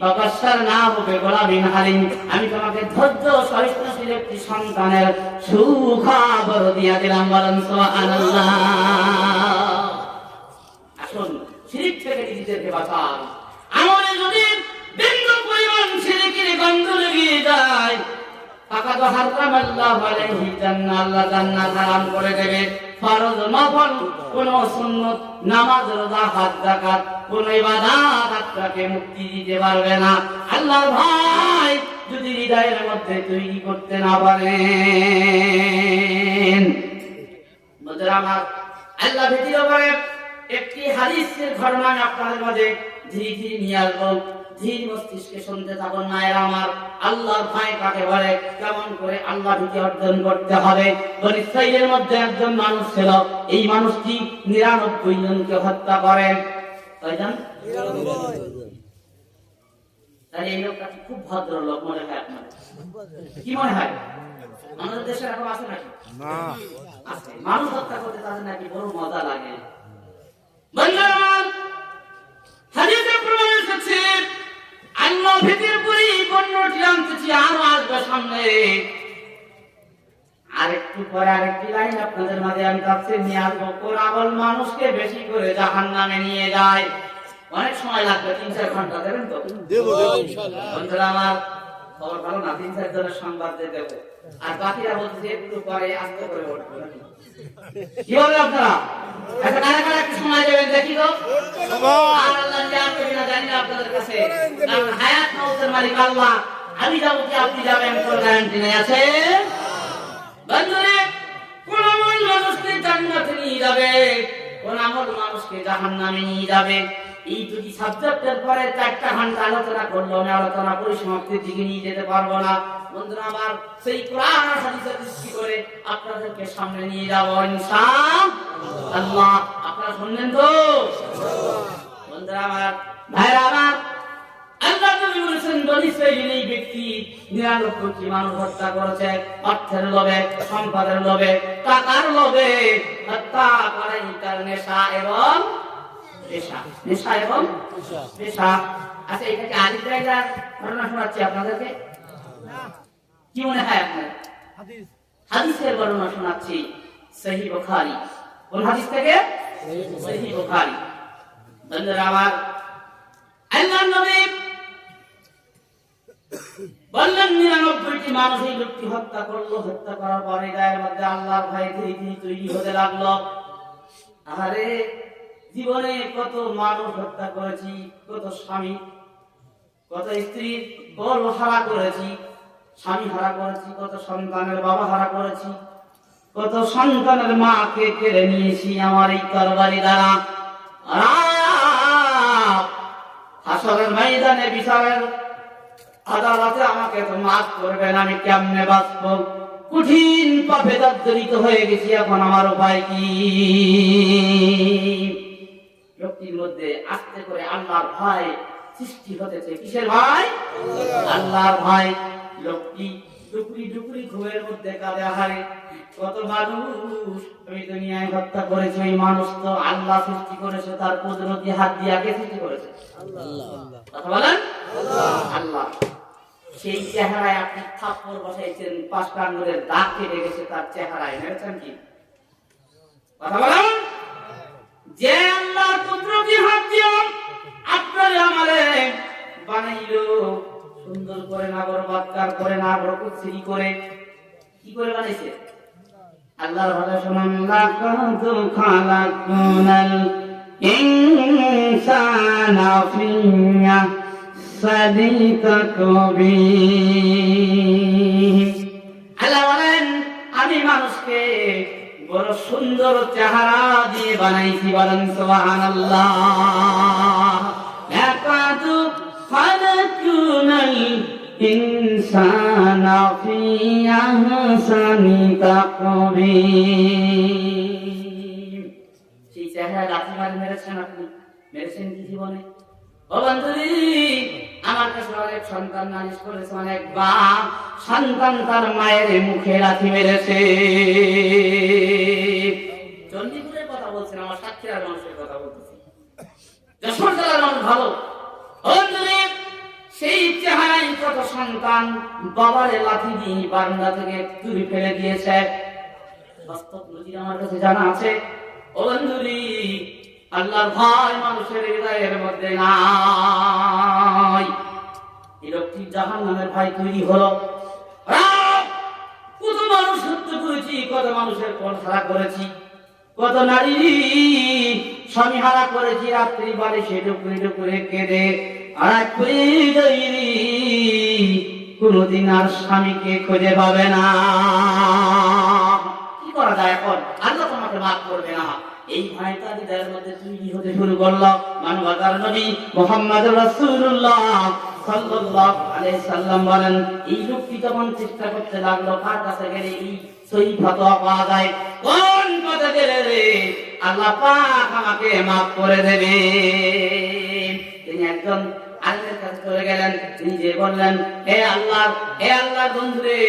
ফাবাশশারনাহু বিগুলাবিন হালিম, আমি তোমাকে ধৈর্য সহিষ্ণুশীল একটি সন্তানের সুখবর দিয়া দিলাম। বলেন সুবহানাল্লাহ। আসুন শিরক থেকে নিজেদেরকে বাঁচান। আমলে যদি বিন্দু পরিমাণ শিরকের গন্ধ লেগে যায়, ফাকাদ হারামাল্লাহু আলাইহিল জান্নাহ, আল্লাহ জান্নাত হারাম করে দেবে। ফরজ নফল কোন সুন্নত, নামাজ রোজা হজ যাকাত কোন ইবাদত আপনাকে মুক্তি দিতে পারবে না, আল্লাহর ভয় যদি হৃদয়ের মধ্যে তৈরি করতে না পারেন। বন্ধুরা আমার, আল্লাহ ভীতির ব্যাপারে একটি হাদিসের ঘটনা আমি আপনাদের মাঝে ধীরে ধীরে নিয়ে আসবো। ধীর মস্তিষ্কে শুনতে থাকুন মায়ের আমার। আল্লাহর ভয় কাকে বলে, কেমন করে আল্লাহ ভীতি অর্জন করতে হবে। বনী ইসরাঈলের মধ্যে একজন মানুষ ছিল, এই মানুষটি ৯৯ জনকে হত্যা করেন। কয়জন? ৯৯। তাহলে এই লোকটা খুব ভদ্র লোক মনে হয় আপনার, কি মনে হয়? আমাদের দেশে এরকম আছে নাকি? না, আছে। মানুষ হত্যা করতে তাদের নাকি বড় মজা লাগে। হাদিসে প্রমাণ এসেছে, আল্লাহ ভীতির উপরে পণ্যটি আনতেছি, আরো আসবে সামনে। আরেকটু পরে আরেকটি লাইন আপনাদের মাঝে আমি তাফসীর নিয়ে আসবো। কোরআন মানুষকে বেশি করে জাহান্নামে নিয়ে যায়। অনেক সময় লাগবে, ৩-৪ ঘন্টা দেবেন তো? দেব ইনশাআল্লাহ। বন্ধুরা আমার, খবর ভালো না, ৩-৪ জনের সংবাদ দিয়ে দেব। আর বাকিরা বলছে একটু পরে আস্তে করে বলবো। কি বলেন আপনারা? আচ্ছা কারা কারা একটু সময় দেবেন দেখি তো। আর আল্লাহ জান করি না জানি না আপনাদের কাছে, কারণ হায়াত মওতের মালিক আল্লাহ। আমি যাব কি আপনি যাবেন, কোন গ্যারান্টি নেই আছে? বন্ধুরা, কোন আমল মানুষকে জান্নাতে নিয়ে যাবে, কোন আমল মানুষকে জাহান্নামে নিয়ে যাবে, এই দুটি সাবজেক্টের পরে 4টা ঘন্টা আলোচনা করলো, আমি আলোচনা পরিসমাপ্তির দিকে নিয়ে যেতে পারবো না। বন্ধুরা আমার, সেই কোরআন আর হাদিসের দৃষ্টি করে আপনাদেরকে সামনে নিয়ে যাব ইনশাআল্লাহ। আপনারা শুনলেন তো? বন্ধুরা আমার, ভাইরা আমার, আল্লাহ নবী বলেছেন বনী ইসরাঈলের এই ব্যক্তি ৯৯টি মানুষ হত্যা করেছে, অর্থের লোভে, সম্পদের লোভে, টাকার লোভে হত্যা করে, তার নেশা এবং পেশা, নেশা এবং পেশা। আচ্ছা এটাকে আলিফ রাইদার ঘটনা শোনাচ্ছি আপনাদেরকে, কি মনে হয় আপনার? হাদিসের বর্ণনা শোনাচ্ছি। সহিহ বুখারী। কোন হাদিস থেকে? সহিহ বুখারী। বন্ধুরা আমার, আল্লাহর নবী বললেন 99টি মানুষ এই লোকটি হত্যা করলো। হত্যা করার পরে গায়ের মধ্যে আল্লাহর ভয় ধীরে ধীরে তৈরি হতে লাগলো। আরে জীবনে কত মানুষ হত্যা করেছি, কত স্বামী, কত স্ত্রী বল হারা করেছি, স্বামী হারা করেছি, কত সন্তানের বাবা হারা করেছি, কত সন্তানের মাকে কেড়ে নিয়েছি আমার এই তরবারি দ্বারা। হাসরের ময়দানে বিচারের আদালতে আমাকে তো মাফ করবেন, আমি কেমনে বাঁচব? কঠিন পাপে জর্জরিত হয়ে গেছি, এখন আমার উপায় কি? লোকটির মধ্যে আস্তে করে আল্লাহর ভয় সৃষ্টি হতেছে। কিসের ভয়? আল্লাহর ভয়। লোকটি ডুকরি ডুকরি ঘুমের মধ্যে কাঁদে, হারে কত মানুষ আমি দুনিয়ায় হত্যা করেছি, ওই মানুষ তো আল্লাহ সৃষ্টি করেছে, তার কুদরতি হাত দিয়ে আগে সৃষ্টি করেছে কথা বলেন আল্লাহ। সেই চেহারায় আপনি থাপ্পড় বসাইছেন, 5টা আঙ্গুলের দাগ কেটে গেছে তার চেহারায়, মেরেছেন কি? কথা বলেন। যে আল্লাহর কুদরতি হাত দিয়ে আপনার আমারে বানাইলো, সুন্দর করে নাগর বাক্কার করে নাগর কুচি করে কি করে বানাইছে? আল্লাহর ভালো শুনুন, লাকাদ খালাকনাল ইনসানা ফি আহসানি তাকবীর। আল্লাহ বলেন আমি মানুষকে বড় সুন্দর চেহারা দিয়ে বানাইছি, বলেন সুবহানাল্লাহ। লাকাদ খালাকনাল ইনসানা ফি আহসানি তাকবীর। সেই চেহারা লাথি মারি মেরেছেন আপনি, মেরেছেন কি জীবনে? ও বন্ধুরি, আমার কাছে অনেক সন্তান নালিশ করেছে, অনেক বাপ সন্তান তার মায়ের মুখে লাথি মেরেছে। চণ্ডীপুরের কথা বলছেন, আমার সাতক্ষীরার মানুষের কথা বলতেছি। যশোর জেলার মানুষ ভালো। সেই চেহারায় কত সন্তান বাবারে লাথি দিয়ে বারান্দা থেকে তুলে ফেলে দিয়েছে। বাস্তব নজির আমার কাছে জানা আছে। ও বন্ধুরি, আল্লাহর ভয় মানুষের হৃদয়ের মধ্যে নাই। এই লোকটি জাহান্নামের ভয় তৈরি হলো। কত মানুষ হত্যা করেছি, কত মানুষের পর হারা করেছি, কত নারী স্বামী হারা করেছি, রাত্রি বালিশে ডুকরে ডুকরে কেঁদে আর কোনদিন আর স্বামীকে খুঁজে পাবে না। কি করা যায় এখন? আল্লাহ তোমাকে মাফ করবে না। এই ভয়টা হৃদয়ের মধ্যে তৈরি হতে শুরু করলো। মানবতার নবী মুহাম্মদুর রাসূলুল্লাহ সাল্লাল্লাহু আলাইহি সাল্লাম বলেন, এই লোকটি যখন চেষ্টা করতে লাগলো কার কাছে গেলে এই সহিহ ফাতোয়া পাওয়া যায়, কোন পথে গেলে রে আল্লাহ পাক আমাকে মাফ করে দেবে। তিনি একজন আল্লাহর কাছে চলে গেলেন, তিনি যে বললেন, হে আল্লাহ বন্ধুরে,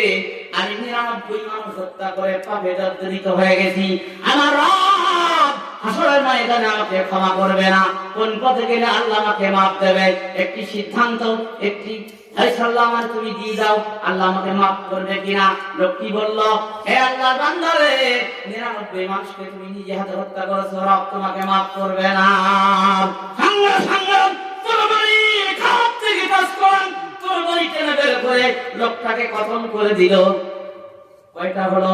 আমি 99 মানুষ হত্যা করে পাপে জর্জরিত হয়ে গেছি, আমার রব হাসরের ময়দানে আমাকে ক্ষমা করবে না। কোন পথে গেলে আল্লাহ আমাকে মাফ দেবে? একটি সিদ্ধান্ত, একটি ফয়সালা আমার তুমি দিয়ে দাও, আল্লাহ আমাকে মাফ করবে কিনা। লোকটি বলল, হে আল্লাহর বান্দারে, 99 মানুষকে তুমি নিজে হাতে হত্যা করেছো, রব তোমাকে মাফ করবে না। সঙ্গে সঙ্গে লোকটাকে কতল করে দিল। কয়টা হলো?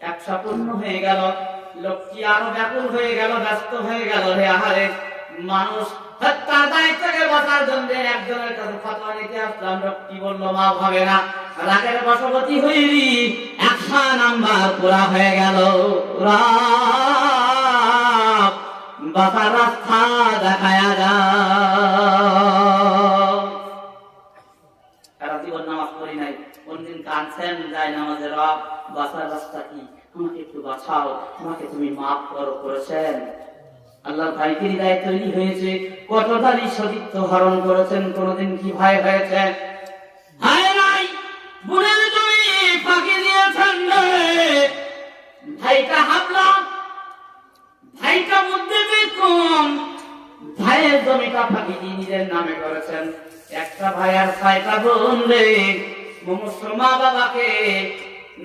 100 পূর্ণ হয়ে গেল। লোকটি আরো ব্যাকুল হয়ে গেল, ব্যস্ত হয়ে গেল। রে আহারে, মানুষ হত্যার দায় থেকে বাঁচার জন্য একজনের কাছে ফতোয়া নিতে আসলাম। লোকটি বলল মাফ হবে না। রাগের বশবর্তী হইলি 100 নাম্বার পুরা হয়ে গেল। বাঁচার রাস্তা দেখায়া যাও। সারা জীবন নামাজ পড়ি নাই, কোনদিন কাঁদছেন যায় নামাজে, রব বাঁচার রাস্তা কি, আমাকে একটু বাঁচাও, আমাকে তুমি মাফ করেছেন। আল্লাহর ভয় কি হৃদয়ে তৈরি হয়েছে? কতদারি সতীত্ব হরণ করেছেন, কোনদিন কি ভয় হয়েছে? হায় নাই, বুড়ের জমি ফাঁকি দিয়েছেন রে। ভাইটা হাবলা, ভাইটা বুদ্ধি বিক্রম, ভাইয়ের জমিটা ফাঁকি দিয়ে নিজের নামে করেছেন। একটা ভাই আর 6টা বোন রে, মনুষ্য মা বাবাকে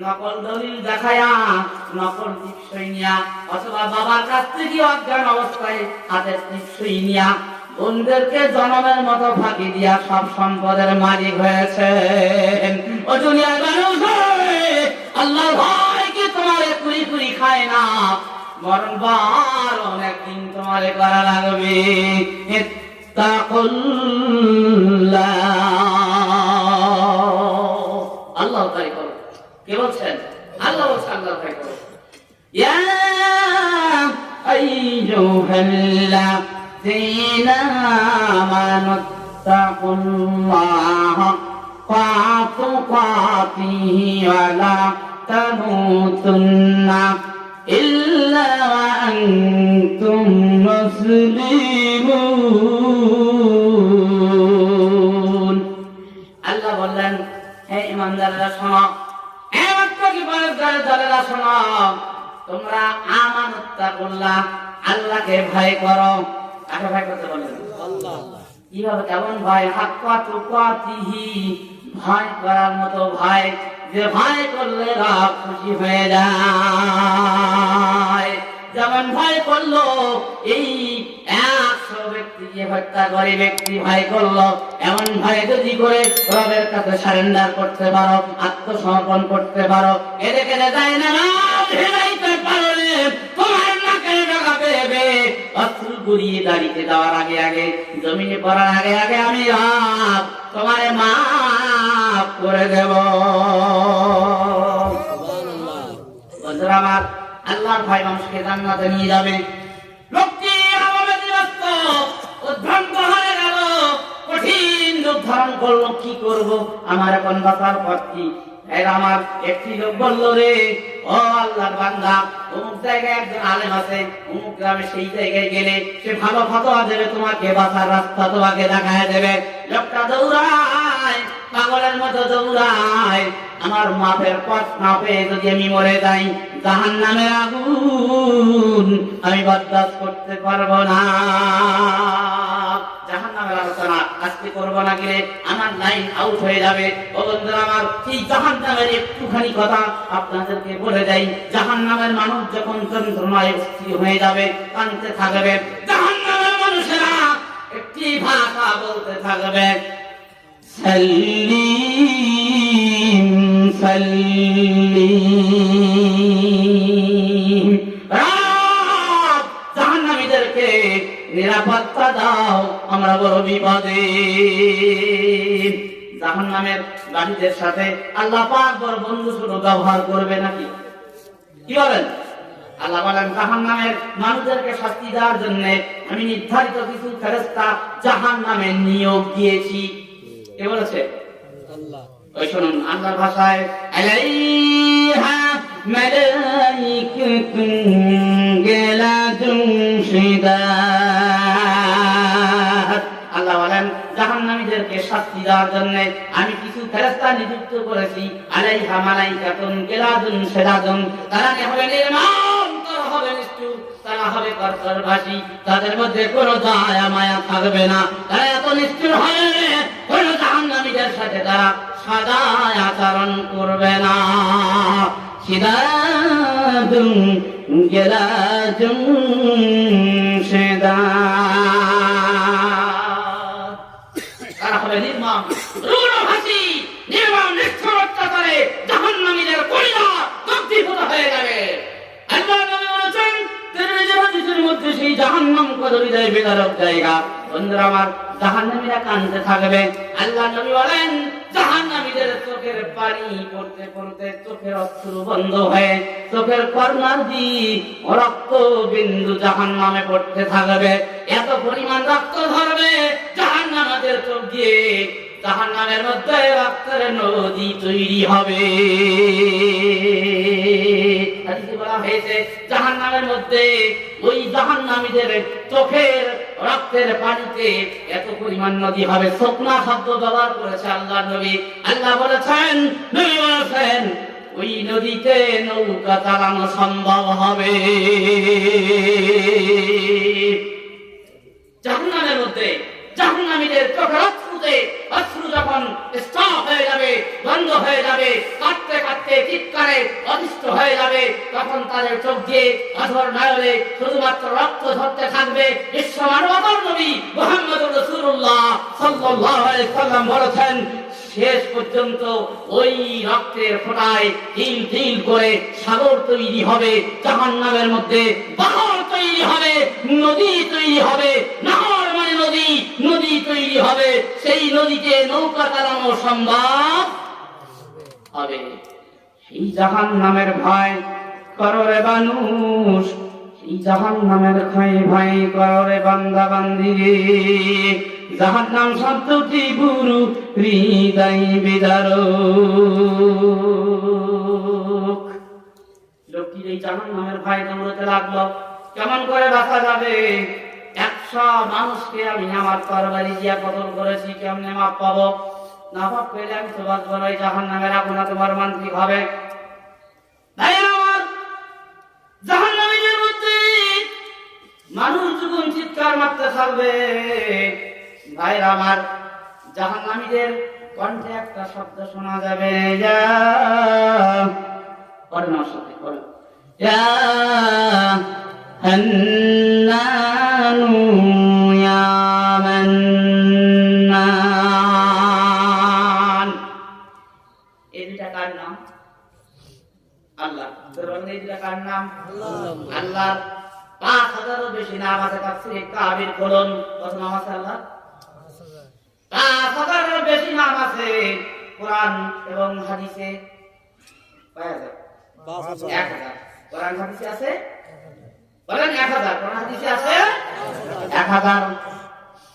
নকল দলিল দেখায়া, নকল টিপসই নিয়া, অথবা বাবার কাছ থেকে অজ্ঞান অবস্থায় হাতের টিপসই নিয়া বোনদেরকে জনমের মতো ফাঁকি দিয়া সব সম্পদের মালিক হয়েছে। ও দুনিয়ার মানুষ, আল্লাহ ভয়কে তোমারে কুড়ি কুড়ি খায় না, মরণ বার অনেকদিন তোমারে করা লাগবে। আল্লাহ তাই করো। কে বলছেন? আল্লাহ বলছেন আল্লাহ তাই করো। ইয়া আইয়ুহাল্লাযীনা আমানুত্তাকুল্লাহা ফাতুকাতিহি ওয়া লা তামুতুন্না ইল্লা ওয়া আনতুম মুসলিমুন। আল্লাহ বললেন, হে ঈমানদাররা শোনো, হে মুত্তাকি পরহেজগাররা শোনো, তোমরা আমানুত্তাকুল্লাহ, আল্লাহকে ভয় করো। কাকে ভয় করতে বলেন? আল্লাহ। কিভাবে, কেমন ভয়? হাক্কা তুকাতিহি, ভয় করার মতো ভয়, যে ভয় করলে রব খুশি হয়ে যায়। যেমন ভয় করলো এই 100 ব্যক্তিকে হত্যা করে ব্যক্তি ভয় করলো, এমন ভয় যদি করে রবের কাছে সারেন্ডার করতে পারো, আত্মসমর্পণ করতে পারো, এদিকে যায় না ভেলাইতে পারলে তোমার নাকের ডগা পেবে অস্ত্র গুড়িয়ে দাঁড়িয়ে দেওয়ার আগে আগে, জমিনে পড়ার আগে আগে আমি রব তোমারে মাফ করে দেব। বন্ধুরা আমার, আল্লাহর ভয় মানুষকে জান্নাতে নিয়ে যাবে। লোকটি অববেদীগ্রস্ত, উদ্ভ্রান্ত হয়ে গেল, কঠিন রূপ ধারণ করলো। কি করব, আমার এখন বাঁচার পথ কি? আমার একটি লোক বলল, রে ও আল্লাহর বান্দা, অমুক জায়গায় একজন আলেম আছে, অমুক গ্রামে, সেই জায়গায় গেলে সে ভালো ফতোয়া দেবে, তোমাকে বাঁচার রাস্তা তোমাকে দেখায় দেবে। লোকটা দৌড়ায়, পাগলের মতো দৌড়ায়। আমার মাপের পথ না পেয়ে যদি আমি মরে যাই, জাহান্নামের আগুন আমি বরদাস্ত করতে পারবো না। জাহান্নামের আলোচনা আজকে করবো না, গেলে আমার লাইন আউট হয়ে যাবে। ও বন্ধুরা আমার, এই জাহান্নামের একটুখানি কথা আপনাদেরকে বলে যাই। জাহান্নামের মানুষ যখন যন্ত্রণায় স্থির হয়ে যাবে, কাঁদতে থাকবে, জাহান্নামের মানুষেরা একটি ভাষা বলতে থাকবে, সাল্লিম সাল্লিম, জাহান্নামীদেরকে নিরাপত্তা দাও, আমরা বড় বিপদে। জাহান্নামের বাড়িদের সাথে আল্লাহ পাক বড় বন্ধু শুধু ব্যবহার করবে নাকি? কি বলেন? আল্লাহ বলেন, জাহান্নামের মানুষদেরকে শাস্তি দেওয়ার জন্য আমি নির্ধারিত কিছু ফেরেশতা জাহান্নামে নিয়োগ দিয়েছি। কে বলেছে? আল্লাহ। ওই শুনুন আল্লাহর ভাষায়, আলাইহা মালাইকাতুন গিলাদুন শিদাদ। আল্লাহ বলেন, জাহান্নামীদেরকে শাস্তি দেওয়ার জন্য আমি কিছু ফেরেশতা নিযুক্ত করেছি। আলাইহা মালাইকাতুন গিলাদুন শিদাদুন, তারা হবে নির্মম, তারা হবে নিষ্ঠুর, তারা হবে কর্কশভাষী, তাদের মধ্যে কোনো দয়া মায়া থাকবে না। তারা এত নিষ্ঠুর হবে, কোন জাহান্নামীদের সাথে তারা সাদা আচরণ করবে না। শিদাদুন গিলাদুন শিদাদ, তারা হবে নির্মম, রূঢ়ভাষী, নির্মম, নিষ্ঠুর অত্যাচারে জাহান্নামীদের পরিবার দগ্ধীভূত হয়ে যাবে। আল্লাহ নবী বলেছেন, তিরমিজি হাদিসের মধ্যে সেই জাহান্নাম কত হৃদয় বিদারক জায়গা। বন্ধুরা আমার, জাহান্নামীরা কাঁদতে থাকবে। আল্লাহ নবী বলেন, জাহান্নামীদের চোখের পানি পড়তে পড়তে চোখের অশ্রু বন্ধ হয়ে চোখের কর্নার দিয়ে রক্ত বিন্দু জাহান্নামে পড়তে থাকবে। এত পরিমাণ রক্ত ধরবে জাহান্নামীদের চোখ দিয়ে, জাহান্নামের মধ্যে রক্তের নদী তৈরি হবে। হাদিসে বলা হয়েছে, জাহান্নামের মধ্যে ওই জাহান্নামীদের চোখের রক্তের পানিতে এত পরিমাণ নদী হবে। শুকনা শব্দ ব্যবহার করেছে আল্লাহ নবী। আল্লাহ বলেছেন, নবী বলেছেন, ওই নদীতে নৌকা চালানো সম্ভব হবে। জাহান্নামের মধ্যে জাহান্নামীদের চোখের অশ্রু যখন স্টপ হয়ে যাবে, বন্ধ হয়ে যাবে, কাঁদতে কাঁদতে চিৎকারে তাদের চোখ দিয়ে পাথর নয়নে শুধুমাত্র রক্ত ঝরতে থাকবে। বিশ্ব মানবতার নবী মুহাম্মদুর রাসূলুল্লাহ সাল্লাল্লাহু আলাইহি ওয়াসাল্লাম বলেছেন, শেষ পর্যন্ত ওই রক্তের ফোঁটায় তিল তিল করে সাগর তৈরি হবে, জাহান্নামের মধ্যে পাহাড় তৈরি হবে, নদী তৈরি হবে, নহর মানে নদী, নদী তৈরি হবে, সেই নদীতে নৌকা চালানো সম্ভব হবে। সেই জাহান্নামের ভয় করো রে মানুষ, সেই জাহান্নামের ভয় করো রে বান্দা বান্দি রে। জাহান্নাম শব্দটি গুরু হৃদয় বিদারক। লোকটির এই জাহান্নামের ভয় দৌড়াতে লাগলো, কেমন করে বাঁচা যাবে? 100 মানুষকে আমি আমার তরবারি দিয়া কতল করেছি, কেমনে মাপ পাবো? না মাপ পেলে আমি তো বাঁচবো না, এই জাহান্নামের আগুন তোমার মান্ত্রিক হবে। জাহান্নামের মধ্যে মানুষ যখন চিৎকার মারতে থাকবে, ভাইরা আমার, জাহান্নামীদের কণ্ঠে একটা শব্দ শোনা যাবে, ইয়া হান্নানু ইয়া মান্নান। এই দুটা কার নাম? আল্লাহ। এই দুটা কার নাম? আল্লাহ। 5000-এরও বেশি নাম আছে তাফসীরে কাবির খোলন। কত নাম আছে আল্লাহ? 5000-এরও বেশি নাম আছে কোরআন এবং হাদিসে। 1000 কোরআন হাদিসে আছে, বলেন 1000 কোরআন হাদিসে আছে 1000,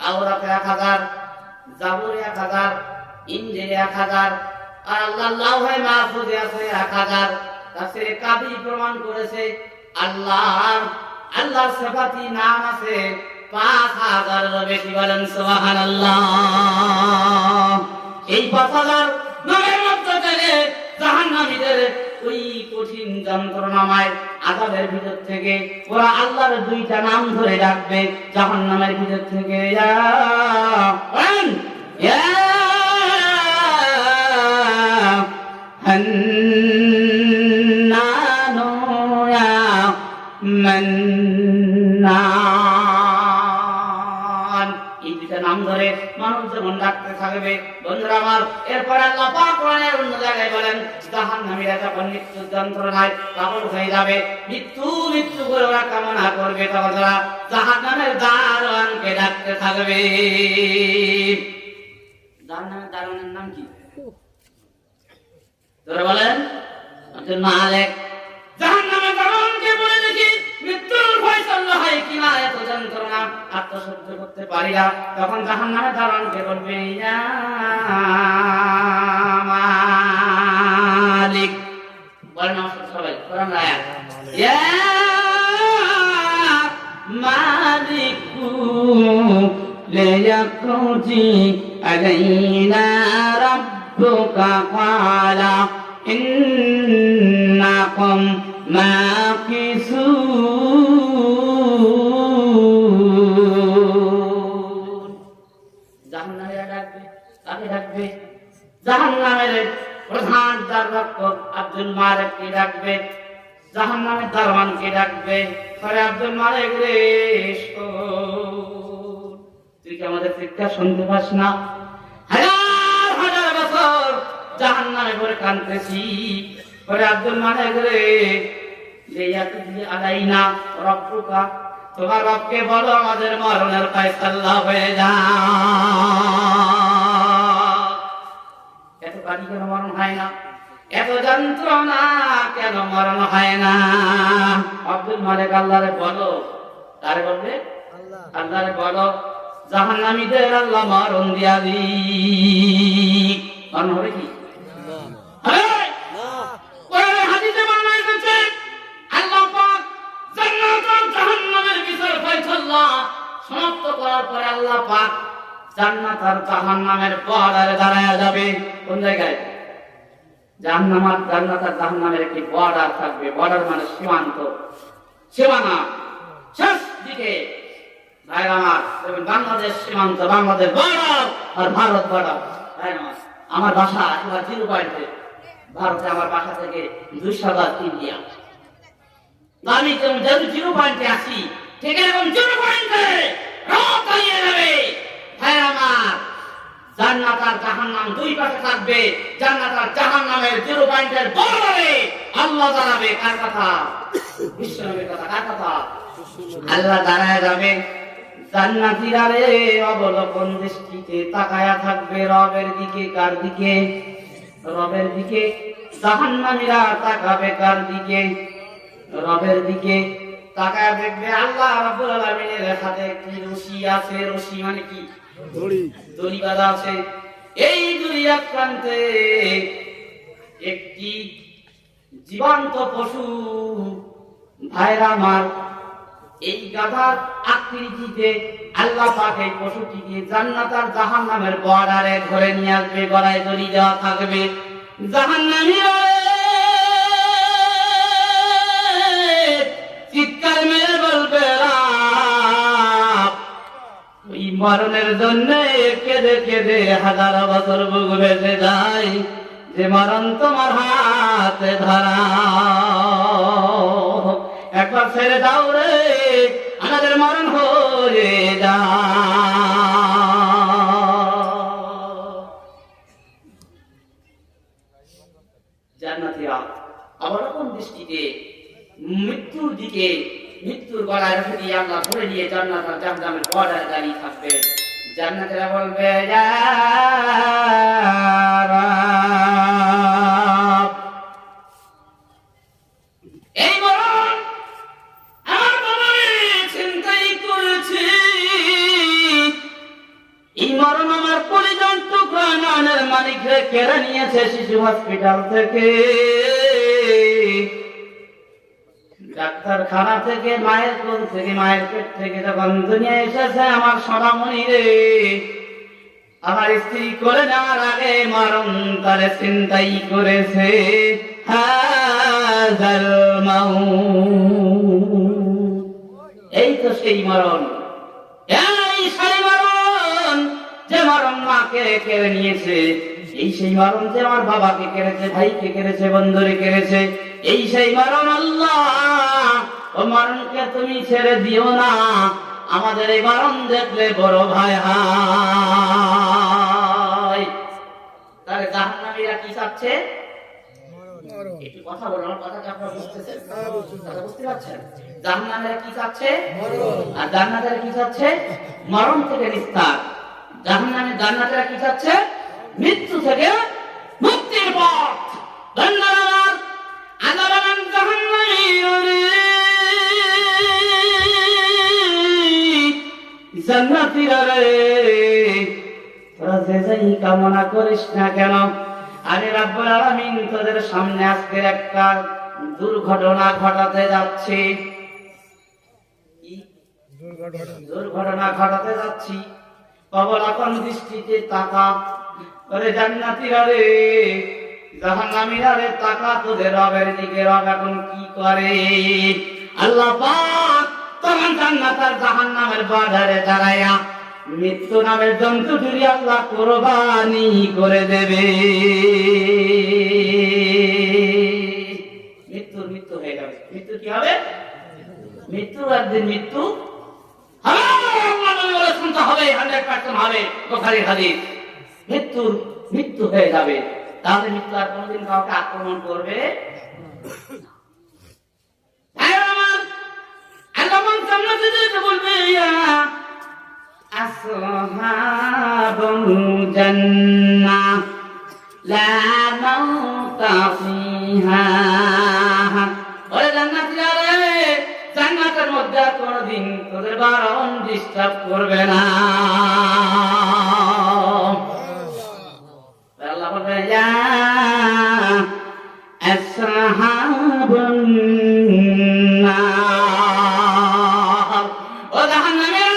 তাওরাতে 1000, জাবুরে 1000, ইনজিলে 1000, আর আল্লাহর লাওহে মাহফুজে আছে 1000। তাফসীরে কাবির প্রমাণ করেছে আল্লাহর সিফাতি নাম আছে 5000-এরও বেশি। বলেন সুবহানাল্লাহ। এই 5000 নামের মধ্যে থেকে জাহান্নামীদের ওই কঠিন যন্ত্রণাময় আযাবের ভিতর থেকে ওরা আল্লাহর দুইটা নাম ধরে ডাকবে জাহান্নামের ভিতর থেকে, ইয়া হান্নানু ইয়া মান্নান। এই দুইটা নাম ধরে মানুষ যখন ডাকতে থাকবে, বন্ধুরা আমার, এরপর আল্লাহ পাক কোরআনের অন্য জায়গায় বলেন, জাহান্নামীরা যখন মৃত্যুর যন্ত্রণায় পাগল হয়ে যাবে, মৃত্যু মৃত্যু করে ওরা কামনা করবে, তখন তারা জাহান্নামের দারোয়ানকে ডাকতে থাকবে। জাহান্নামের দারোয়ানের নাম কি? তোরা বলেন। আব্দুল মালিক। জাহান্নামের দারোয়ানকে বলে দেখি, মৃত্যুর ফয়সালা হয় কিনা, এত যন্ত্রণা আত্মসহ্য করতে পারি না। তখন জাহান্নামের দারোয়ানকে বলবে, ইয়া মালিক। বলেন আমার সাথে সবাই কোরআন আয়াত, ইয়া মালিকু লিয়াকজি আলাইনা রাব্বুকা ক্বালা ইন্নাকুম মাকিসুন। জাহান্নামীরা ডাকবে, কাকে ডাকবে? জাহান্নামের প্রধান দ্বাররক্ষক আব্দুল মালিককে ডাকবে, জাহান্নামের দারোয়ানকে ডাকবে। পরে আব্দুল মালিক রে, তুই কি আমাদের চিৎকার শুনতে পাস না? হাজার হাজার বছর জাহান্নামে পড়ে কাঁদতেছি। পরে আব্দুল মালিক রে, আলাইনা রব্বুকা, তোমার রবকে বলো আমাদের মরণের ফয়সালা হয়ে যা। এত গাড়ি কেন মরণ হয় না? এত যন্ত্রণা কেন মরণ হয় না? আব্দুল মালিক আল্লাহরে বলো। তারে বলবে? আল্লাহরে বলো, জাহান্নামীদের আল্লাহ মরণ দিয়া দি। মরণ হবে কি? হাদিসে বর্ণনা এসেছে, আল্লাহ পাক জান্নাত আর জাহান্নামের বিচার ফয়সালা সমাপ্ত করার পরে আল্লাহ পাক জান্নাত আর জাহান্নামের বর্ডারে দাঁড়ায় যাবে। কোন জায়গায়? জাহান্নাম আর জান্নাত আর জাহান্নামের একটি বর্ডার থাকবে। বর্ডার মানে সীমান্ত, সীমানা, শেষ দিকে। ভাইরা আমার, বাংলাদেশ সীমান্ত, বাংলাদেশ বর্ডার আর ভারত বর্ডার। ভাইরা আমার বাসা একেবারে 0 পয়েন্টে, ভারতে আমার বাসা থেকে 200 গজ ইন্ডিয়া। আমি যেমন 0 পয়েন্টে আসি, ঠিক এরকম 0 পয়েন্টে রাত দাঁড়িয়ে যাবে। হ্যাঁ আমার জান্নাত আর জাহান্নাম দুই পাশে থাকবে। জান্নাত আর জাহান্নামের 0 পয়েন্টের বরাবরে আল্লাহ দাঁড়াবে। কার কথা? বিশ্বনবীর কথা। কার কথা? আল্লাহ দাঁড়ায় যাবে। জান্নাতীরা রে অবলোকন দৃষ্টিতে তাকায়া থাকবে রবের দিকে। কার দিকে? রবের দিকে। জাহান্নামীরা তাকাবে কার দিকে? রবের দিকে। তাকায় দেখবে আল্লাহ রাব্বুল আলামিনের হাতে একটি রশি আছে। রশি মানে কি? দড়ি। দড়ি বাঁধা আছে। এই দড়ি এক প্রান্তে একটি জীবন্ত পশু। ভাইরা আমার, এই গাধার আকৃতিতে আল্লাহ পাক এই পশুটিকে জান্নাত আর জাহান্নামের বর্ডারে ধরে নিয়ে আসবে। গলায় দড়ি দেওয়া থাকবে। জাহান্নামীরা চিৎকার মেরে বলবে ওই মরণের জন্য কেঁদে কেঁদে 1000 বছর বুক ভেসে যায়, যে মরণ তোমার হাতে ধরা। একবার ছেড়ে দাও রে, আমাদের মরণ হয়ে যা। জান্নাতীরা অবলোকন দৃষ্টিতে মৃত্যুর দিকে, মৃত্যুর গলায় রেখে দিয়ে আল্লাহ ধরে নিয়ে জান্নাত আর জাহান্নামের বর্ডারে দাঁড়িয়ে থাকবে। জান্নাতীরা বলবে এই মরণ আমার বাবারে চিন্তাই করেছি, এই মরণ আমার পরিজন টুকরা নয়নের মালিকরে কেড়ে নিয়েছে শিশু হসপিটাল থেকে, ডাক্তারখানা থেকে, মায়ের কোল থেকে, মায়ের পেট থেকে যখন দুনিয়া এসেছে আমার সোনামণি রে, আমার স্ত্রী করে নেওয়ার আগে মরণ তারে চিন্তাই করেছে। এই তো সেই মরণ, এই সেই মরণ যে মরণ মাকে কেড়ে নিয়েছে, এই সেই মরণ যে আমার বাবাকে কেড়েছে, ভাইকে কেড়েছে, বন্ধুরে কেড়েছে। এই সেই মরণ। আল্লাহ ও মরণকে তুমি ছেড়ে দিও না। আমাদের এই মরণ দেখলে বড় ভয় হয়। তাহলে জাহান্নামীরা কি চাচ্ছে? একটু কথা বলো, আমার কথা কি আপনারা বুঝতেছেন? কথা বুঝতে পারছেন? জাহান্নামীরা কি চাচ্ছে? আর জান্নাতীরা কি চাচ্ছে? মরণ থেকে নিস্তার। জান্নাতীরা কি চাচ্ছে? মৃত্যু থেকে মুক্তির পথ। ধন্যবাদ। জান্নাতীরা রে, তোরা যে যাই কামনা করিস না কেন, আমি রাব্বুল আলামিন তোদের সামনে আজকে একটা দুর্ঘটনা ঘটাতে যাচ্ছি। দুর্ঘটনা ঘটাতে যাচ্ছি। অবলোকন দৃষ্টিতে তাকা। ওরে জান্নাতীরা রে, জাহান্নামীরা রে, তাকা তোদের রবের দিকে। রব এখন কি করে? আল্লাহ পাক তখন জান্নাত আর জাহান্নামের বর্ডারে দাঁড়ায়া মৃত্যু নামের জন্তুটি আল্লাহ কুরবানি করে দেবে। মৃত্যু হয়ে যাবে। মৃত্যু কি হবে? মৃত্যু একদিন মৃত্যু হবে, 100% হবে। বুখারীর হাদিস। মৃত্যু হয়ে যাবে। তাহলে মৃত্যু আর কোনদিন কাউকে আক্রমণ করবে? বলবে আসহাবুল জান্নাহ লা মাউতা ফিহা। ওরে জান্নাতীরা রে, জান্নাতের মধ্যে কোনদিন তোদের বারণ ডিস্টার্ব করবে না। আল্লাহ বলবে ইয়া আসহাবুন নার। ও জাহান্নামীরা,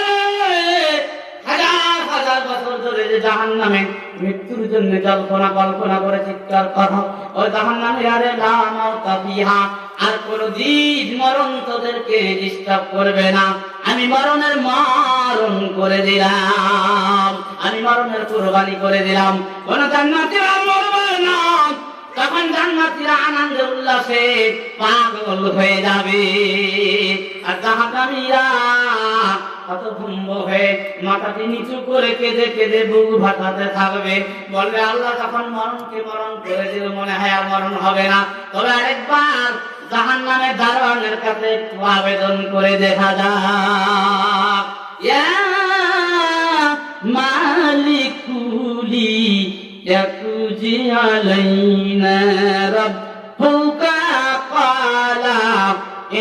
হাজার বছর ধরে যে জাহান্নামে মৃত্যুর জন্য কল্পনা করে চিৎকার করো, ও জাহান্নামীরা রে, লা মাউতা ফিহা। আর কোনদিন মরণ তোদেরকে ডিস্টার্ব করবে না। আমি মরণের মারণ করে দিলাম, আমি মরণের কুরবানি করে দিলাম। কোন জান্নাতীরা মরবে না, তখন জান্নাতীরা আনন্দে উল্লাসে পাগল হয়ে যাবে, আর জাহান্নামীরা হতভম্ব হয়ে মাথাটি নিচু করে কেঁদে কেঁদে বুক ভাসাতে থাকবে। বলবে আল্লাহ যখন মরণকে মরণ করে দিল, মনে হয় আর মরণ হবে না, তবে আরেকবার জাহান্নামের দারোয়ানের কাছে একটু আবেদন করে দেখা যাক। ইয়া মালিকুলি ইয়াকুজি আলাইনা রাব্বুকা ক্বালা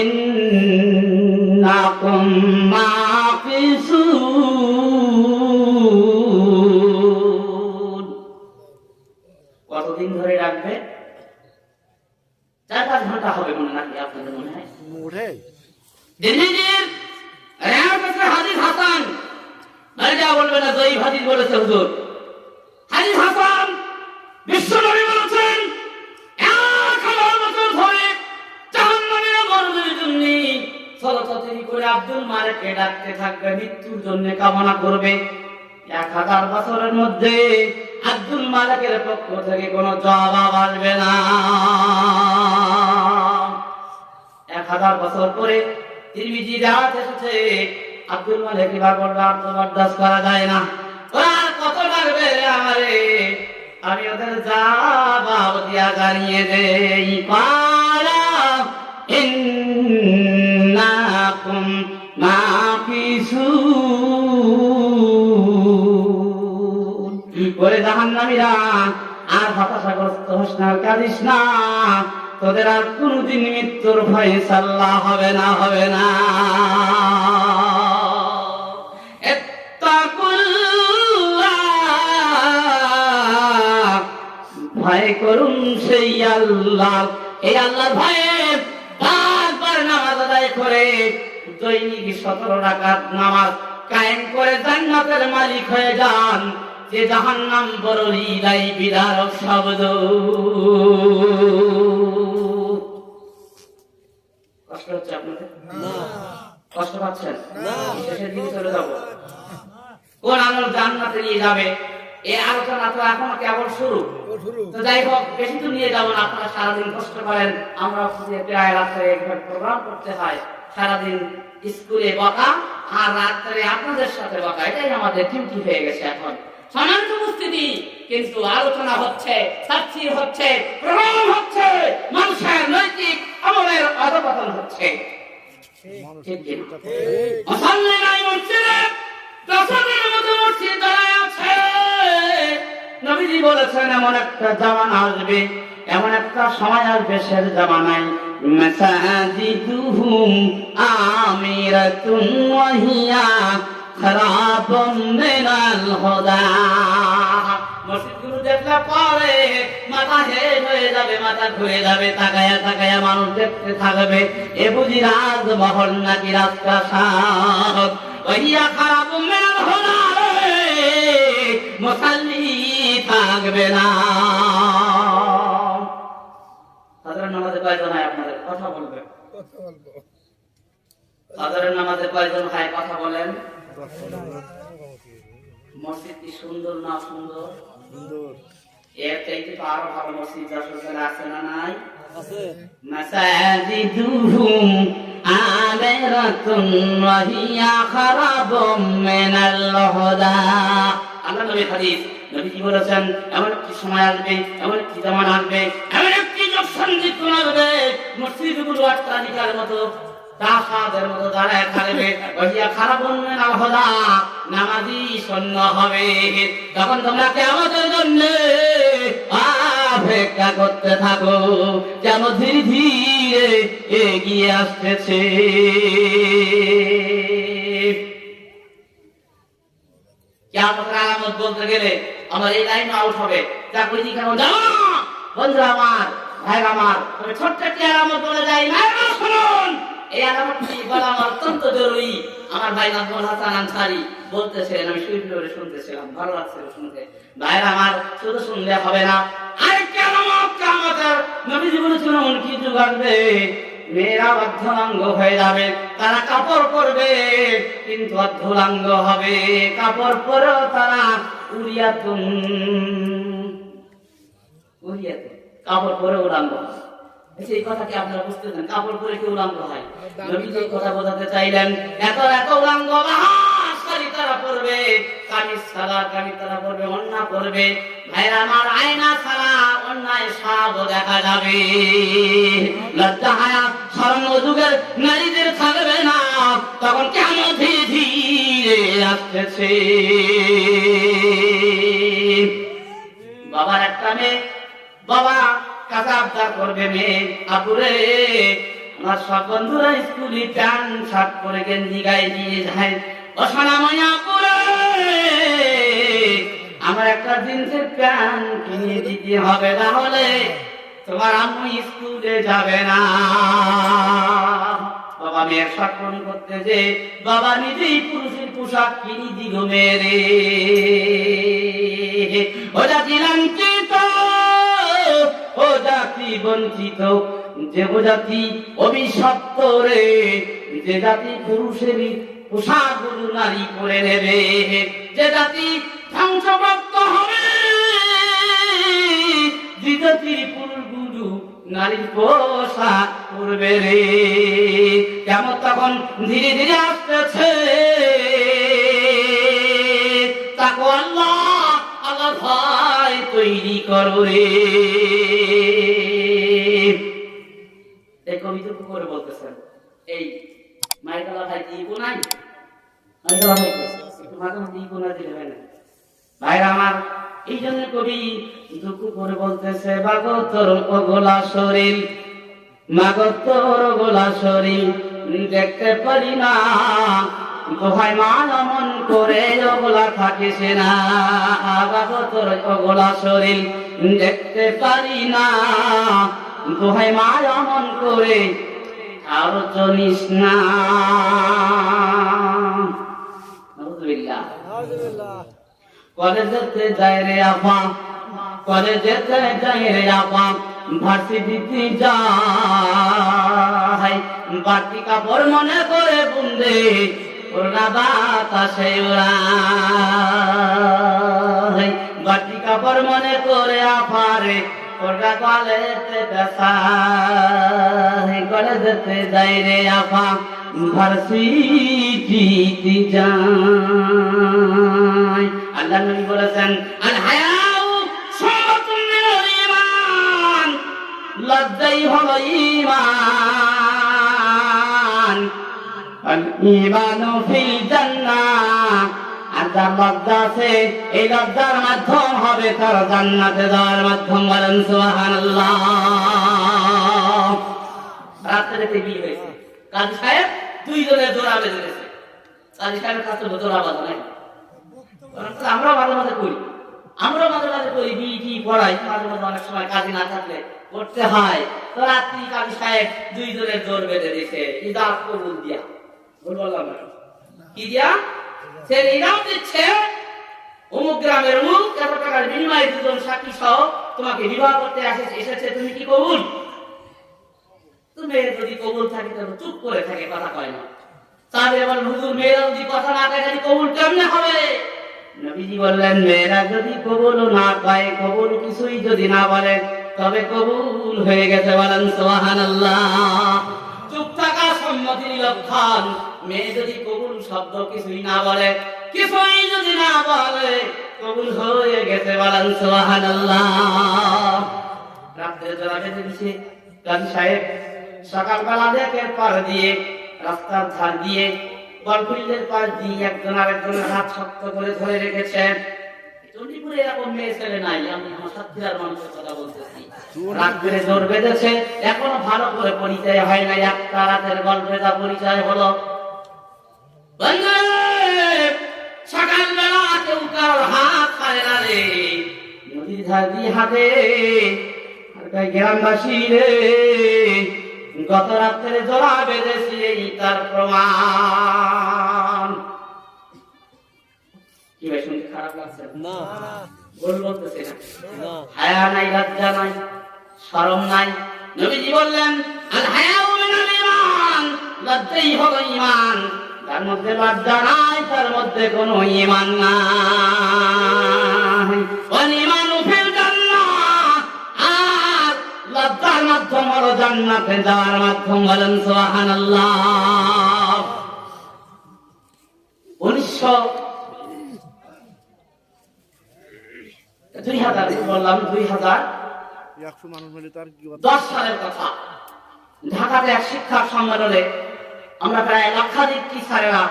ইন্নাকুম মাকিসুন। কতদিন ধরে রাখবে? 4-5 ঘন্টা হবে মনে নাকি আপনাদের মনে হয়? দিল্লির হাদিস হাসান যা বলবে না, জয়ী হাদিস বলেছে হুজুর। হাদিস হাসান বিশ্ব নবী বলেছেন 1000 বছর ধরে জাহান্নামীরা মরণের জন্য ছলছাতুরি করে আব্দুল মালিককে ডাকতে থাকবে, মৃত্যুর জন্য কামনা করবে। 1000 বছরের মধ্যে আব্দুল মালিকের পক্ষ থেকে কোনো জবাব আসবে না। 1000 বছর পরে তিরমিজি রাত এসেছে, আব্দুল মালিক এবার বলবে আর তো বরদাস্ত করা যায় না, আর কত লাগবে আমারে, আমি ওদের জবাব দিয়া জানিয়ে দেই, পালা ইন্নাকুম মাকিসুন। বলে জাহান্নামীরা আর হতাশাগ্রস্ত হোস না, কাঁদিস না, তোদের আর কোনদিন মৃত্যুর ফয়সালা হবে না, হবে না। ভয় করুন সেই আল্লাহ, এই আল্লাহ ভয়ে বারবার নামাজ আদায় করে দৈনিক 17 রাকাত নামাজ কায়েম করে জান্নাতের মালিক হয়ে যান। যে জাহান্নাম বড় হৃদয় বিদারক শব্দ। কষ্ট হচ্ছে আপনাদের? কষ্ট পাচ্ছেন? শেষের দিকে চলে যাব। কোন আমল জান্নাতে নিয়ে যাবে এই আলোচনা তো এখনো কেবল শুরু। তো যাই হোক, বেশি তো নিয়ে যাবো না, আপনারা সারাদিন কষ্ট করেন, আমরা প্রায় রাত্রে একবার প্রোগ্রাম করতে হয়, সারাদিন স্কুলে বকা আর রাত্রে আপনাদের সাথে বকা, এটাই আমাদের ডিউটি হয়ে গেছে এখন। সম্মানিত উপস্থিতি, কিন্তু আলোচনা হচ্ছে, তাফসীর হচ্ছে, প্রোগ্রাম হচ্ছে, মানুষের নৈতিক আমলের অধঃপতন হচ্ছে। ঠিক ঠিক মুসল্লি নাই মসজিদে, দশদের মতো মসজিদ দাঁড়ায় আছে। নবীজি বলেছেন এমন একটা জামানা আসবে, এমন একটা সময় আসবে, সে জামানায় মাসাজিদুহুম আমিরাতুন ওয়া হিয়া খারাবুম মিনাল হুদা। মসজিদগুলো দেখলে পরে মাথা হেট হয়ে যাবে, মাথা ঘুরে যাবে, তাকায়া তাকায়া মানুষ দেখতে থাকবে, এ বুঝি রাজমহল নাকি রাজপ্রাসাদ। ওয়া হিয়া খারাবুম মিনাল হুদা, মুসাল্লি থাকবে না। সাধারণ নামাজে কয়জন হয় আপনাদের? কথা বলবে। সাধারণ নামাজে কয়জন হয়? কথা বলেন। মসজিদ কি সুন্দর না সুন্দর? এর চাইতে তো আরো ভালো মসজিদ আসলে আছে না নাই? মাসাজিদুহুম আমিরাতুন ওয়া হিয়া খারাবুম মিনাল হুদা। আল্লাহ নবী হাদিস, নবীজি বলেছেন এমন একটি সময় আসবে, এমন একটি জামানা আসবে, এমন একটি যুগ সন্ধিক্ষণ আসবে, মসজিদগুলো অট্টালিকার মতো, প্রাসাদের মতো দাঁড়ায় থাকবে, ওহিয়া খারাবুম মিনাল হুদা, নামাজি শূন্য হবে। তখন তোমরা কিয়ামতের জন্য অপেক্ষা করতে থাকো, যেন ধীরে ধীরে এগিয়ে আসতেছে। কিয়ামতের আলামত বলতে গেলে আমার এই লাইন আউট হবে, যা কইছি কেমন জানো না বন্ধুরা আমার, ভাইরা আমার, তবে ছোট্ট একটি আলামত বলে যাই না, শুনুন। এই আলামতটি বলা আমার অত্যন্ত জরুরি। আমার ভাই নাজমুল হাসান আনসারী বলতেছিলেন, আমি শুনে শুনতেছিলাম, ভালো লাগছিল শুনতে। ভাইরা আমার, শুধু শুনলে হবে না, আরেকটি আলামত কিয়ামতের নবীজি বলেছিলেন এমন কি যুগ আসবে, মেয়েরা অর্ধলাঙ্গ হয়ে যাবে, তারা কাপড় পরবে কিন্তু অর্ধলাঙ্গ হবে, কাপড় পরেও তারা উরিয়াতুন কাপড় পরে উলাঙ্গ হয়। এই কথা কি আপনারা বুঝতেছেন? কাপড় পরে কি উলাঙ্গ হয়? নবী যে কথা বোঝাতে চাইলেন, এত এত উলাঙ্গ শাড়ি তারা পরবে, কামিজ ছাড়া কামিজ তারা পরবে, ওড়না পরবে। ভাইরা আমার, আয়না ছাড়া অন্যায় সব দেখা যাবে। লজ্জা হায়া শরম যুগের নারীদের থাকবে না, তখন কেমন ধীরে ধীরে আসতেছে। বাবার একটা মেয়ে, বাবা কাজা আবদার করবে মেয়ে, আপুরে আমার সব বন্ধুরা স্কুলে প্যান্ট শার্ট পরে গেঞ্জি গায়ে দিয়ে যায়, অসনাময় আপুরে আমার একটা জিন্সের প্যান্ট কিনে দিতে হবে, তাহলে তোমার আম্মু স্কুলে যাবে না। বাবা মেয়ের শখ পূরণ করতে যে বাবা নিজেই পুরুষের পোশাক কিনে দিল মেরে। ও জাতি লাঞ্ছিত, ও জাতি বঞ্চিত, যে জাতি অভিশপ্ত রে, যে জাতি পুরুষের পোশাকগুলো নারী পরে নেবে, যে জাতি ধ্বংসপ্রাপ্ত হবে, যে জাতির পুরুষগুলো নারীর পোশাক পরবে রে। কেমন তখন ধীরে ধীরে আসতেছে, তাকে আল্লাহ আল্লাহ ভয় তৈরি করো রে। এই কবিতা করে বলতেছেন, এই মাইকালা ভাই কি ইগো নাই? মাইকালা ভাই একটু মাঝে মধ্যে ইগো না দিলে হয় না। ভাইরা আমার, এই জন্য কবি দুঃখ করে বলতেছে, বাগো তোর গোলা শরীর, মাগো তোর গোলা শরীর দেখতে পারি না, দোহাই মা অমন করে ওগুলা থাকিস না। বাগো তোর গোলা শরীর দেখতে পারি না, দোহাই মা অমন করে আর চলিস না। কলেজেতে যাই রে আপা, কলেজেতে যাই রে আপা, ভার্সিটিতে যাই, বাড়তি কাপড় মনে করে বুন্দে ওরা বাতাসে ওড়াই, বাড়তি কাপড় মনে করে আপারে ওরা কলেজে বেসাই, কলেজেতে যাই রে আপা, ভার্সিটিতে যাই। আল্লাহ নবী বলেছেন, আল হায়াউ শাবাতুন মিনাল ঈমান, লজ্জাই হলো ঈমান, আল ঈমানু ফিল জান্নাহ, আর যার লজ্জা আছে এই লজ্জার মাধ্যম হবে তার জান্নাতে যাওয়ার মাধ্যম। বলেন সুবহানাল্লাহ। রাতে বিয়ে হয়েছে, কাজী সাহেব দুইজনের জোড়া বেঁধে গেছে। কাজী সাহেবের কাছে জোড়া বাঁধা নাই, আমরা মাঝে মাঝে করি, আমরা মাঝে মাঝে করি, বিয়ে পড়াই, মাঝে মাঝে অনেক সময় কাজে না থাকলে করতে হয়। তো রাত্রি কাজী সাহেব দুইজনের জোর বেঁধে দিয়েছে, ইদাত কবুল দিয়া, ভুল বললাম না, কি দিয়া? সে ইনাম দিচ্ছে, অমুক গ্রামের অমুক এত টাকার বিনিময়ে দুজন সাক্ষী সহ তোমাকে বিবাহ করতে এসেছে, তুমি কি কবুল? তুমি যদি কবুল থাকে তবে চুপ করে থাকে, কথা কয় না। তাহলে এবার হুজুর মেয়েরা যদি কথা না কয় কবুল কেমনে হবে? নবীজি বললেন, মেয়েরা যদি কবুল না পায়, কবুল কিছুই যদি না বলে, তবে কবুল হয়ে গেছে। বলেন সুবহানাল্লাহ। চুপ থাকা সম্মতির লক্ষণ। মেয়ে যদি কবুল শব্দ কিছুই না বলে, কিছুই যদি না বলে, কবুল হয়ে গেছে। বলেন সুবহানাল্লাহ। রাত্রে জোড়া বেঁধে দিছে কাজী সাহেব। সকালবেলা দেখে পার দিয়ে, রাস্তার ধার দিয়ে, গলফিল্ডের পাশ দিয়ে একজন আরেকজনের হাত শক্ত করে ধরে রেখেছে। চণ্ডীপুরে এরকম মেয়ে ছেলে নাই, আমি আমার সাতক্ষীরার মানুষের কথা বলতেছি। রাত করে জোর বেঁধেছে, এখনো ভালো করে পরিচয় হয় না, একটা রাতের গল্পে যা পরিচয় হলো। সকালবেলা কেউ কারোর হাত পায় না রে, নদীর ধার দিয়ে হাতে গ্রামবাসী রে, গত রাত্রে জোড়া বেঁধেছি, এই তার প্রমাণ। কি ভাই শুনতে খারাপ লাগছে? না, ভুল বলতেছি না। হায়া নাই, লজ্জা নাই, শরম নাই। নবীজি বললেন, আল হায়াউ মিনাল ঈমান, লজ্জাই হলো ঈমান। যার মধ্যে লজ্জা নাই তার মধ্যে কোনো ঈমান নাই। ওয়াল ঈমানু ফিল জান্নাহ, আর জান্নাতে যাওয়ার মাধ্যম। বলেন সুবহানাল্লাহ। 2010 সালের কথা। ঢাকাতে এক শিক্ষা সম্মেলনে আমরা প্রায় লক্ষাধিক টিচারেরা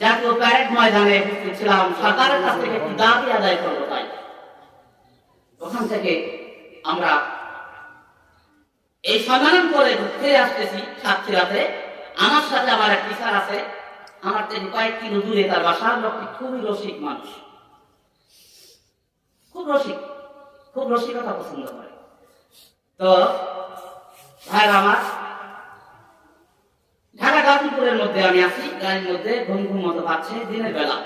জাতীয় প্যারেড ময়দানে উপস্থিত ছিলাম। সরকারের কাছ থেকে একটি দাবি আদায় করবো তাই। ওখান থেকে আমরা এই সম্মেলন করে ফিরে আসতেছি সাতক্ষীরাতে। আমার সাথে আমার এক টিচার আছে, আমার থেকে কয়েক কিলো দূরে তার বাসার। লোকটি খুবই রসিক মানুষ, খুব রসিক, খুব রসিকতা পছন্দ করে। তো ভাইরা আমার, ঢাকা গাজীপুরের মধ্যে আমি আছি, গাড়ির মধ্যে ঘুম ঘুম মতো পাচ্ছে দিনের বেলা।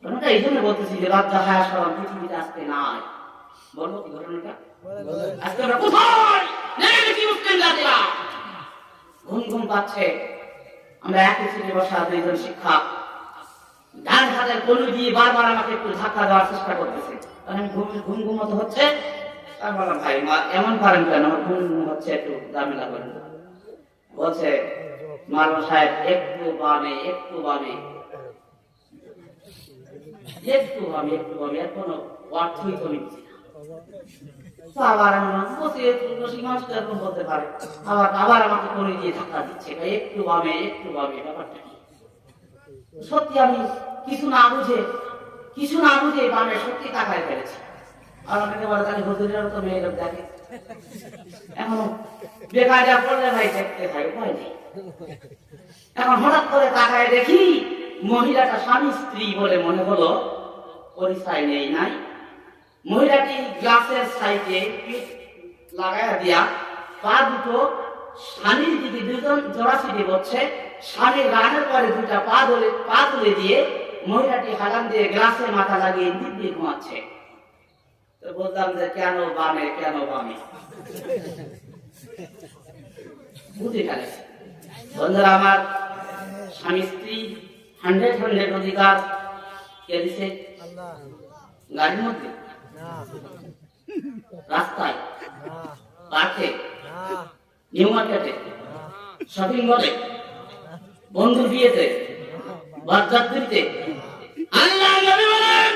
ঘটনাটা এই জন্য বলতেছি যে লজ্জা হায়া সরম পৃথিবীতে আজকে নাই। বলবো কি ঘটনাটা? আজকে আমরা কোথায় নেমেছি মুসলিম জাতিরা? ঘুম ঘুম পাচ্ছে। আমরা একই সিটে বসা দুইজন শিক্ষক, ডান হাতের কলু দিয়ে বারবার আমাকে একটু ধাক্কা দেওয়ার চেষ্টা করতেছে। আমি ঘুম ঘুম মতো হচ্ছে। আমি বললাম, ভাই এমন করেন কেন? আমার ঘুম ঘুম হচ্ছে, একটু ঝামেলা করেন। বলছে, মাওলানা সাহেব একটু বামে, একটু বামে, একটু বামে, একটু বামে, এর কোনো অর্থই তো নিচ্ছি না। আবার আমি মানুষ এরকম বলতে পারে, আবার আমাকে করে দিয়ে ধাক্কা দিচ্ছে, একটু বামে, একটু বামে। ব্যাপারটা কি? সত্যি আমি কিছু না বুঝে বামে সত্যি তাকায় ফেলেছি। আর অনেকে বলে, তাহলে হুজুরেরও তো মেয়ে লোক দেখে, এখনো বেকায়দা পড়লে ভাই দেখতে হয়, উপায় নেই। এখন হঠাৎ করে তাকায় দেখি মহিলাটা স্বামী স্ত্রী বলে মনে হলো, পরিচয় নেই নাই। মহিলাটি গ্লাসের সাইডে পিঠ লাগাইয়া দিয়া পা দুটো স্বামীর দিকে দুজন জোড়াছিটি বসছে। স্বামীর রানের পরে দুটা পা তুলে দিয়ে মহিলাটি হালান দিয়ে গ্লাসে মাথা লাগিয়ে দিব্যি ঘুমাচ্ছে। তো বললাম যে কেন বামে, কেন বামে? বুঝে গেলে বন্ধুরা আমার, স্বামী স্ত্রী 100 অধিকার কে দিছে? গাড়ির মধ্যে, রাস্তায়, পার্কে, নিউ মার্কেটে, শপিং মলে, বন্ধুর বিয়েতে, বরযাত্রীতে। আল্লাহ নবী বলেন,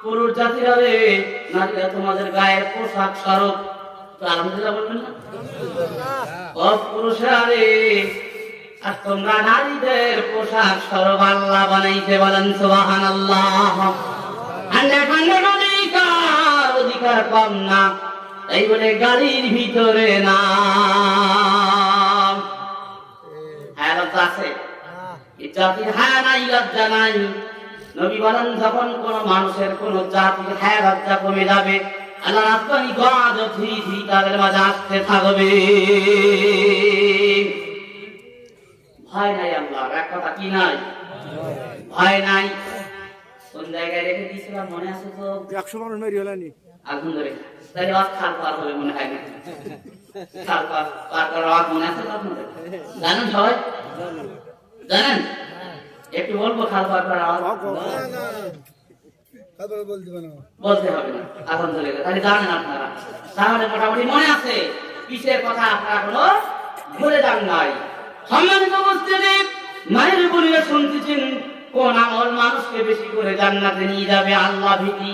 পুরুষ জাতিরা রে, নারীরা তোমাদের গায়ের পোশাক স্বরূপ। আলহামদুলিল্লাহ বলবেন না? ও পুরুষরা রে, আর তোমরা নারীদের পোশাক স্বরূপ আল্লাহ বানাইতে। বলেন সুবহানাল্লাহ। অধিকার কম না, তাই বলে গাড়ির ভিতরে না আছে জাতির হায়া নাই, লজ্জা নাই। নবী বলেন, যখন কোন মানুষের কোন জাতির হায়া লজ্জা কমে যাবে, আল্লাহ রাব্বানি গজ ধীরে ধীরে তাদের মাঝে আসতে থাকবে। ভয় নাই আল্লাহর, এক কথা কি নাই? ভয় নাই। কোন জায়গায় রেখে দিয়েছিলাম মনে আছে তো? 100 মানুষ মেরে হলানি। আলহামদুলিল্লাহ। তাই আজ খাল পার হবে মনে হয় না? খাল পার করার আওয়াজ মনে আছে তো আপনাদের? জানেন সবাই? জানেন? একটু বলবো খাল পার করার আওয়াজ? বলতে হবে না। আলহামদুলিল্লাহ। তাহলে জানেন আপনারা, তাহলে মোটামুটি মনে আছে। পিছের কথা আপনারা কোনো ভুলে যান নাই। সম্মানিত উপস্থিতি, মায়ের বলিয়া শুনতেছেন, কোন আমল মানুষকে বেশি করে জান্নাতে নিয়ে যাবে? আল্লাহ ভীতি।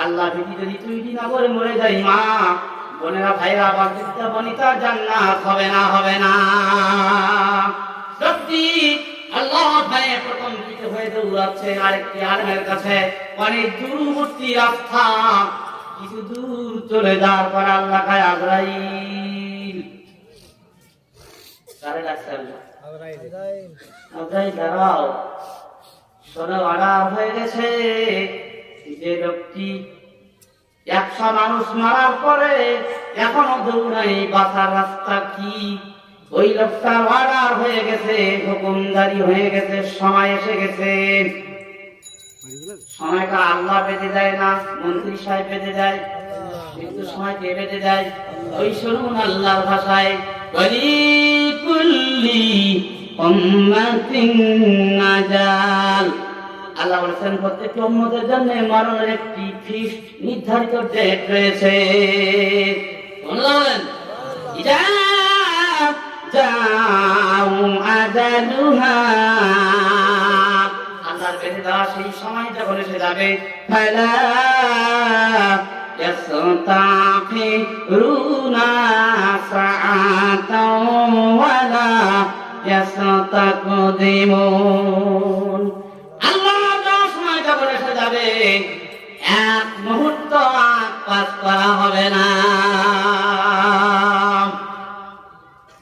আল্লাহ ভীতি যদি তৈরি না করে মরে যাই, মা বোনেরা ভাইরা আবার বনিতা জান্নাত হবে না, হবে না। সত্যি আল্লাহ ভয়ে প্রথম দিকে হয়ে দৌড়াচ্ছে আরেকটি আলেমের কাছে, অনেক দূরবর্তী রাস্তা, কিছু দূর চলে যাওয়ার পর আল্লাহ খায় আজরাইল। কারে ডাকছে আল্লাহ? আজরাইল দাঁড়াও, শোনো, অর্ডার হয়ে গেছে। যে ব্যক্তি 100 মানুষ মারার পরে এখনো দৌড়াই, বাঁচার রাস্তা কি? ওই লোকটার অর্ডার হয়ে গেছে, হুকুম জারি হয়ে গেছে, সময় এসে গেছে। সময়টা আল্লাহ বেঁধে যায় না, মন্ত্রী সাহেব বেঁধে যায়, কিন্তু সময় কে বেঁধে যায়? ওই শুনুন আল্লাহর ভাষায়, ওয়ালিকুল্লি উম্মাতিন নাজাল। আল্লাহ বলেছেন প্রত্যেকটি উম্মতের জন্য মরণের একটি ফিক্সড নির্ধারিত ডেট রয়েছে। বলেন ইদা জাউ আজালুহা, আল্লাহর বেঁধে দেওয়া সেই সময় যখন এসে যাবে, ফালা ইয়াস্তাখিরুনা সাআতাও ওয়ালা ইয়াস্তাকদিমুন। আল্লাহর সময় যখন এসে যাবে, এক মুহূর্ত আগ পাস করা হবে না।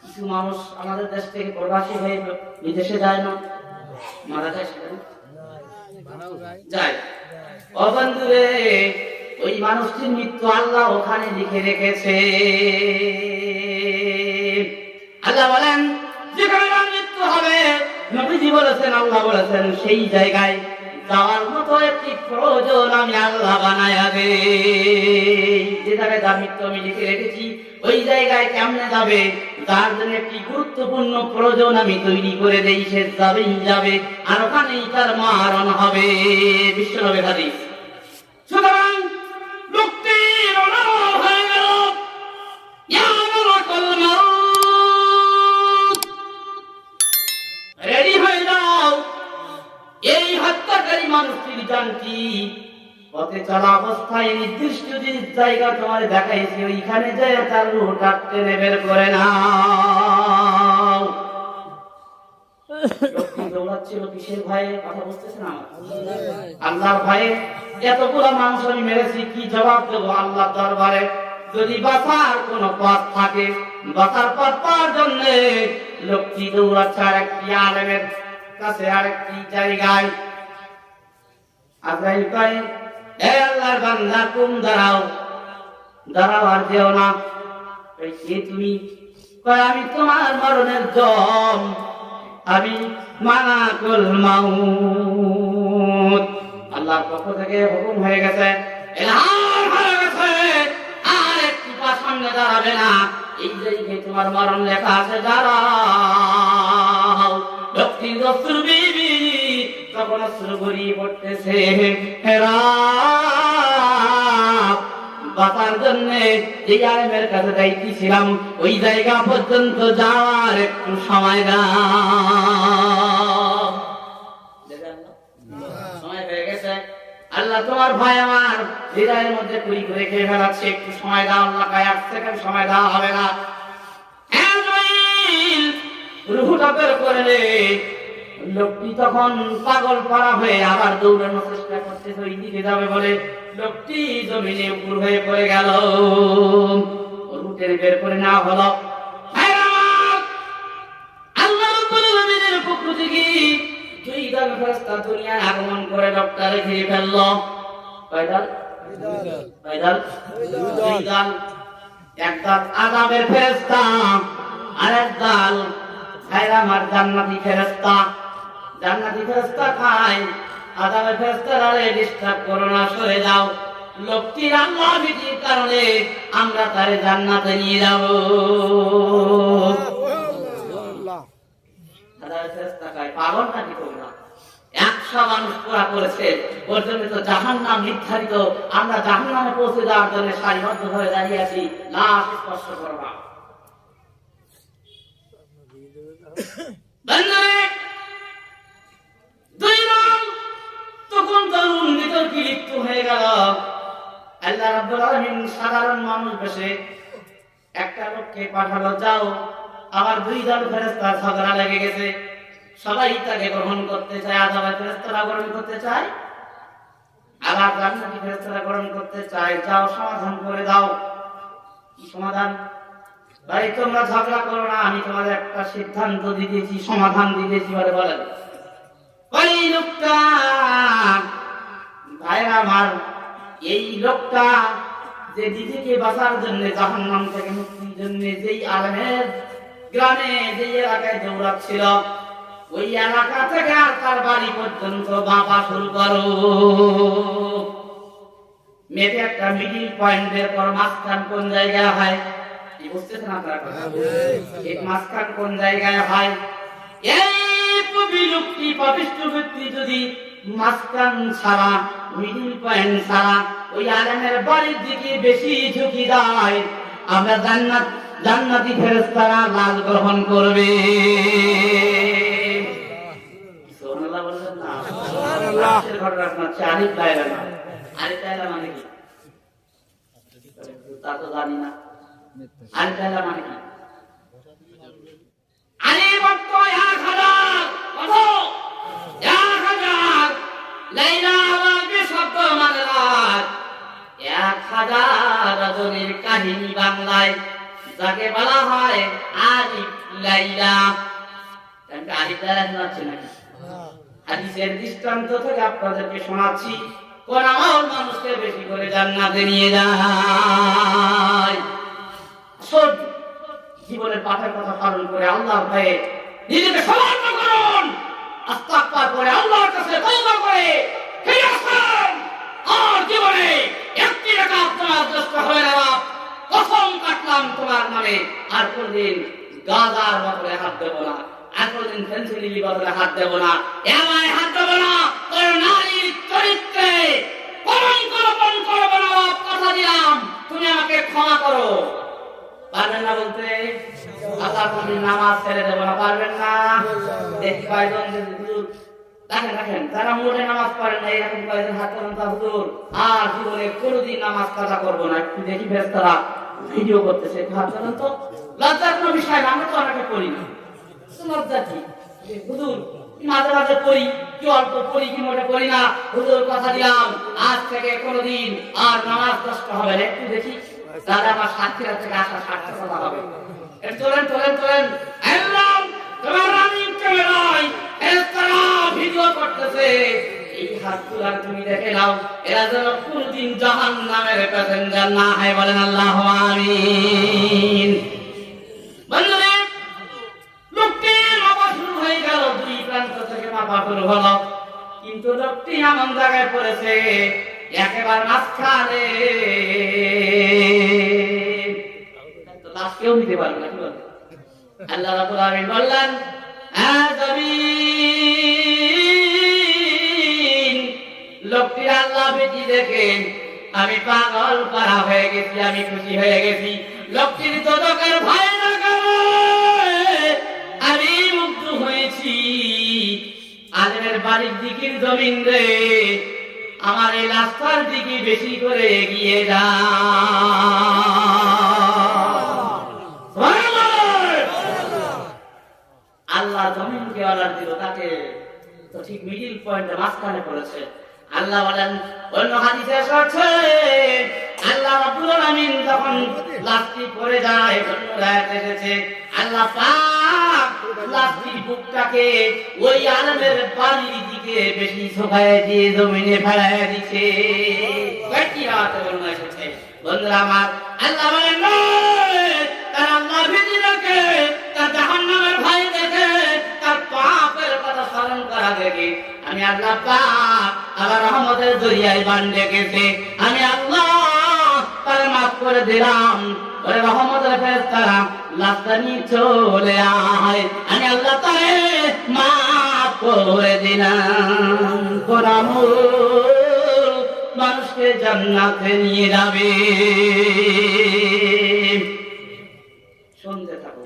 কিছু মানুষ আমাদের দেশ থেকে প্রবাসী হয়ে বিদেশে যায় না, মারা যায়, সেখানে যায়। অবন্ধুরে, ওই মানুষটির মৃত্যু আল্লাহ ওখানে লিখে রেখেছে। আল্লাহ বলেন যেখানে মৃত্যু হবে, নবীজি বলেছেন, আল্লাহ বলেছেন, সেই জায়গায় যাওয়ার মতো একটি প্রয়োজন আমি আল্লাহ বানায়া দে। যে জায়গায় তার মৃত্যু আমি লিখে রেখেছি, ওই জায়গায় কেমনে যাবে, তার জন্য একটি গুরুত্বপূর্ণ প্রয়োজন আমি তৈরি করে দেই, সে যাবেই যাবে, আর ওখানেই তার মারণ হবে। বিশ্বনবী হাদিস। সুতরাং লোকটি হয়ে গেল, রেডি হয়ে যাও। এই হত্যাকারী মানুষটির জানটি পথে চলা অবস্থায় নির্দিষ্ট যে জায়গা তোমার দেখাইছি, ওইখানে যায় তার রূহ টেনে বের করে নাও। দৌড়াচ্ছিল কিসের ভয়ে? কথা বুঝতেছে না? আল্লাহর ভয়ে। এতগুলো মানুষ আমি মেরেছি, কি জবাব দেবো আল্লাহর দরবারে? যদি বাঁচার কোন পথ থাকে, বাঁচার পথ পাওয়ার জন্য লোকটি দৌড়াচ্ছে আরেকটি আলেমের কাছে, আরেকটি জায়গায়। আজরাইল কয়, হে আল্লাহর বান্দা, তুমি দাঁড়াও, দাঁড়াও, আর যেও না। কে তুমি? কয়, আমি তোমার মরণের জম, আমি মালাকুল মাউত। আল্লাহর পক্ষ থেকে হুকুম হয়ে গেছে, এলান হয়ে গেছে, আর একটু পা সামনে দাঁড়াবে না। এই জায়গায় তোমার মরণ লেখা আছে, দাঁড়াও। লোকটি দস্তুর বিবি তখন অস্ত্র গড়িয়ে পড়তেছে। বাঁচার জন্য যে আলেমের কাছে যাইতেছিলাম, ওই জায়গা পর্যন্ত যাওয়ার একটু সময় দাও। সময় হয়ে গেছে, আল্লাহ তোমার ভয় আমার হৃদয়ের মধ্যে কুড়ি করে খেয়ে ফেলাচ্ছে, একটু সময় দাও। আল্লাহ কয়, 1 সেকেন্ড সময় দেওয়া হবে না। রুহুটা বের করে লোকটি তখন পাগল পাড়া হয়ে আবার দৌড়ানোর চেষ্টা করতেছে, ওই দিকে যাবে বলে লোকটি জমিনে উপর হয়ে পড়ে গেল। রুটের বের করে নেওয়া হলো। আল্লাহ রাব্বুল আলামিনের পক্ষ থেকে 2 দল ফেরেশতা দুনিয়ায় আগমন করে লোকটারে ঘিরে ফেলল। কয় দল? 2 দল। এক দল আযাবের ফেরেশতা, আর এক দল আমার জান্নাতি ফেরেশতা। জান্নাতি ফেরেশতা খায়, আযাবের ফেরেশতারা ডিস্টার্ব করো না, সরে যাও। লোকটির আল্লাহ ভীতির কারণে আমরা তারে জান্নাতে নিয়ে যাব। আযাবের ফেরেশতা খায়, পাগল নাকি তোমরা? 100 মানুষ পুরা করেছে, ওর জন্য তো জাহান্নাম নির্ধারিত। আমরা জাহান্নামে পৌঁছে যাওয়ার জন্য সারিবদ্ধ হয়ে দাঁড়িয়ে আছি, লাশ স্পর্শ করবা। তখন তরুণ বিতর্কে লিপ্ত হয়ে গেল। আল্লাহ রাব্বুল আলামিন সাধারণ মানুষ বেশে একটা লোককে পাঠালো, যাও, আবার 2 দল ফেরেশতা ঝগড়া লেগে গেছে। সবাই তাকে গ্রহণ করতে চায়, আযাবের ফেরেশতারা গ্রহণ করতে চায়, আবার জান্নাতি ফেরেশতারা গ্রহণ করতে চায়। যাও, সমাধান করে দাও। কি সমাধান? ভাই তোমরা ঝগড়া করো না, আমি তোমাদের একটা সিদ্ধান্ত দিতেছি, সমাধান দিতেছি। বলেন ওই লোকটা, ভাইরা আমার, এই লোকটা যে নিজেকে বাঁচার জন্য, জাহান্নাম থেকে মুক্তির জন্য যেই আলেমের গ্রামে, যেই এলাকায় দৌড়াচ্ছিল, ওই এলাকা থেকে আর তার বাড়ি পর্যন্ত বাঁপা শুরু করো। মেপে একটা মিডিল পয়েন্ট বের করো, মাঝখান কোন জায়গায় হয়, বুঝতেছেন আপনারা? এই মাঝখান কোন জায়গায় হয়? এই লোকটি পাপিষ্ঠ ব্যক্তি যদি মাঝখান ছাড়া, মিডিল পয়েন্ট ছাড়া ওই আলেমের বাড়ির দিকে বেশি ঝুঁকি দেয়, আমরা জান্নাতি ফেরেশতারা লাল গ্রহণ করবে। সুবহানাল্লাহ বললেন না? সুবহানাল্লাহ। ঘটনা শোনাচ্ছে আরিফ দায়রা না। আরিফ দায়রা মানে কি? তা তো জানি না। আরিফ দায়রা মানে কি? আলিম অর্থ 1000, কত? 1000। লাইলা আওয়াজে শব্দ মানে রাত। 1000 রজনীর কাহিনী বাংলায় যাকে বলা হয় আলিফ লাইলা। আমি আলিফ লাইলা শোনাচ্ছি নাকি? হাদিসের দৃষ্টান্ত থেকে আপনাদেরকে শোনাচ্ছি, কোন আমল মানুষকে বেশি করে জান্নাতে নিয়ে যায়। সব জীবনের পাঠের কথা পালন করে আল্লাহর ভয়ে নিজেকে সমর্পণ করুন, আস্তাগফার করে আল্লাহর কাছে তওবা করে ফিরে আসুন। আর জীবনে একটি রাকাত নামাজ নষ্ট হবে না। কসম কাটলাম তোমার নামে, আর কোনদিন গাজার বদলে হাত দেব না, আর কোনদিন ফেন্সিডিলের বদলে হাত দেব না, এমআই হাত দেব না, তোর নারীর চরিত্রে কলঙ্ক রোপণ করব না। কথা দিলাম, তুমি আমাকে ক্ষমা করো। পারবেন না বলতে? আল্লাহ কোনদিন নামাজ ছেড়ে দেব না, পারবেন না? দেখি কয়জন দেখেন তারা মোটে নামাজ পড়েন না, এরকম কয়জন হাত তোলেন তা হুজুর, আর জীবনে কোনোদিন নামাজ কাজা করবো না। একটু দেখি ফেরেশতারা ভিডিও করতেছে, হাত তোলেন তো। লজ্জার কোনো বিষয় না, আমরা তো অনেকে পড়ি না। লজ্জা কি হুজুর? মাঝে মাঝে পড়ি, কি অল্প পড়ি, কি মোটে পড়ি না। হুজুর কথা দিলাম, আজ থেকে কোনোদিন আর নামাজ নষ্ট হবে না। একটু দেখি দাদা আমার সাক্ষীরা থেকে আসা সাক্ষী কথা হবে। তোলেন তোলেন তোলেন। তোমার রানিং ক্যামেরায় ফেরেশতারা ভিডিও করতেছে, এই হাত তোলার তুমি দেখে নাও, এরা যেন কোনদিন জাহান্নামের প্যাসেঞ্জার না হয়। বলেন আল্লাহু আমিন। বন্ধুরা, লোকটি মাপা শুরু হয়ে গেল, দুই প্রান্ত থেকে মাপা শুরু হলো, কিন্তু লোকটি এমন জায়গায় পড়েছে একেবারে মাঝখানে, লাশ কেউ নিতে পারবে না। কি বলে আল্লাহ রাব্বুল আলামিন বললেন, লোকটি আল্লাহ বেটি দেখে আমি পাগল পারা হয়ে গেছি, আমি খুশি হয়ে গেছি। লোকটির তোদকের ভয় না করে আমি মুগ্ধ হয়েছি। আলেমের বাড়ির দিকের জমিন রে, আমার এই রাস্তার দিকে বেশি করে এগিয়ে যা। আল্লাহ জমিনকে অর্ডার দিল, তাকে তো ঠিক মিডিল পয়েন্টে মাঝখানে পড়েছে। আল্লাহ বলেন, অন্য হাদিসে এসেছে আল্লাহ রাব্বুল আলামিন যখন লাশটি পড়ে যায়, অন্য আয়াতে এসেছে আল্লাহ পাক লাশটির বুকটাকে ওই আলেমের বাড়ির দিকে বেশি ঝোঁকায় দিয়ে জমিনে ফেলায় দিচ্ছে। কয়টি আয়াতে বর্ণনা এসেছে বন্ধুরা আমার। আল্লাহ বলেন, তার আল্লাহ ভীতি দেখে, তার জাহান্নামের ভয় দেখে, তার পাপের কথা স্মরণ করা দেখে আমি আল্লাহ পাক আবার রহমতের দরিয়ায় বান ডেকেছে। আমি আল্লাহ তার মাফ করে দিলাম। ওরে রহমতের ফেরেশতারা লাশটা নিয়ে চলে আয়, আমি আল্লাহ তারে মাফ করে দিলাম। কোরআন মানুষকে জান্নাতে নিয়ে যাবে। শুনতে থাকো।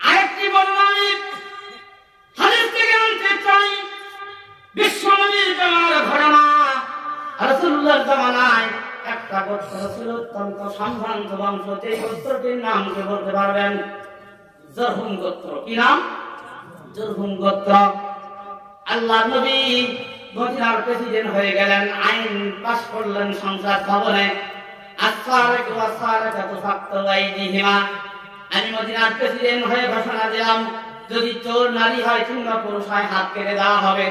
আরেকটি বর্ণনা হাদিস থেকে আনতে চাই। বিশ্বনবীর জামানার ঘটনা। রাসূলুল্লাহর জামানায় একটা গোত্র ছিল, অত্যন্ত সম্ভ্রান্ত বংশ। যে গোত্রটির নাম কে বলতে পারবেন? জরহুম গোত্র। কি নাম? জরহুম গোত্র। আল্লাহ নবী মদিনার প্রেসিডেন্ট হয়ে গেলেন, আইন পাস করলেন সংসদ ভবনে। আমি মদিনার প্রেসিডেন্ট হয়ে ঘোষণা দিলাম, যদি চোর নারী হয় কিংবা পুরুষ হয় হাত কেটে দেওয়া হবে।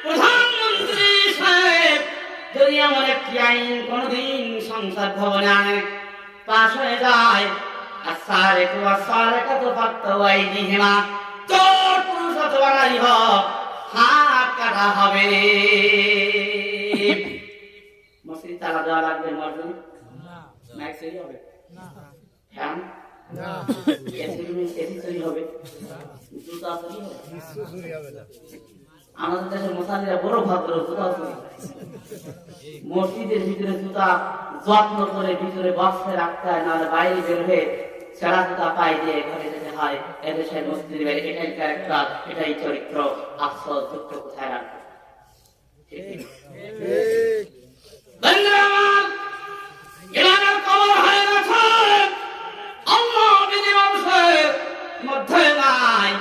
প্রধানমন্ত্রী সাহেব যদি এমন একটি আইন কোনদিন সংসদ ভবনে আনে, পাশ হয়ে যায়, চোর পুরুষ অথবা নারী হোক হাত কাটা হবে। মসজিদ তালা দেওয়া লাগবে মসজিদ মাইক চুরি হবে ফ্যান এসি চুরি হবে জুতা চুরি হবে আমাদের দেশের মুসলিমরা বড় ভদ্র জুতা চুরি মসজিদের ভিতরে জুতা যত্ন করে ভিতরে বক্সে রাখতে হয় নাহলে বাইরে বের হয়ে ছেঁড়া জুতা পায়ে দিয়ে ঘরে যেতে হয় এদেশের মুসলিমের এটাই ক্যারেক্টার এটাই চরিত্র আফসোস দুঃখ কোথায় রাখবে মধ্যে নাই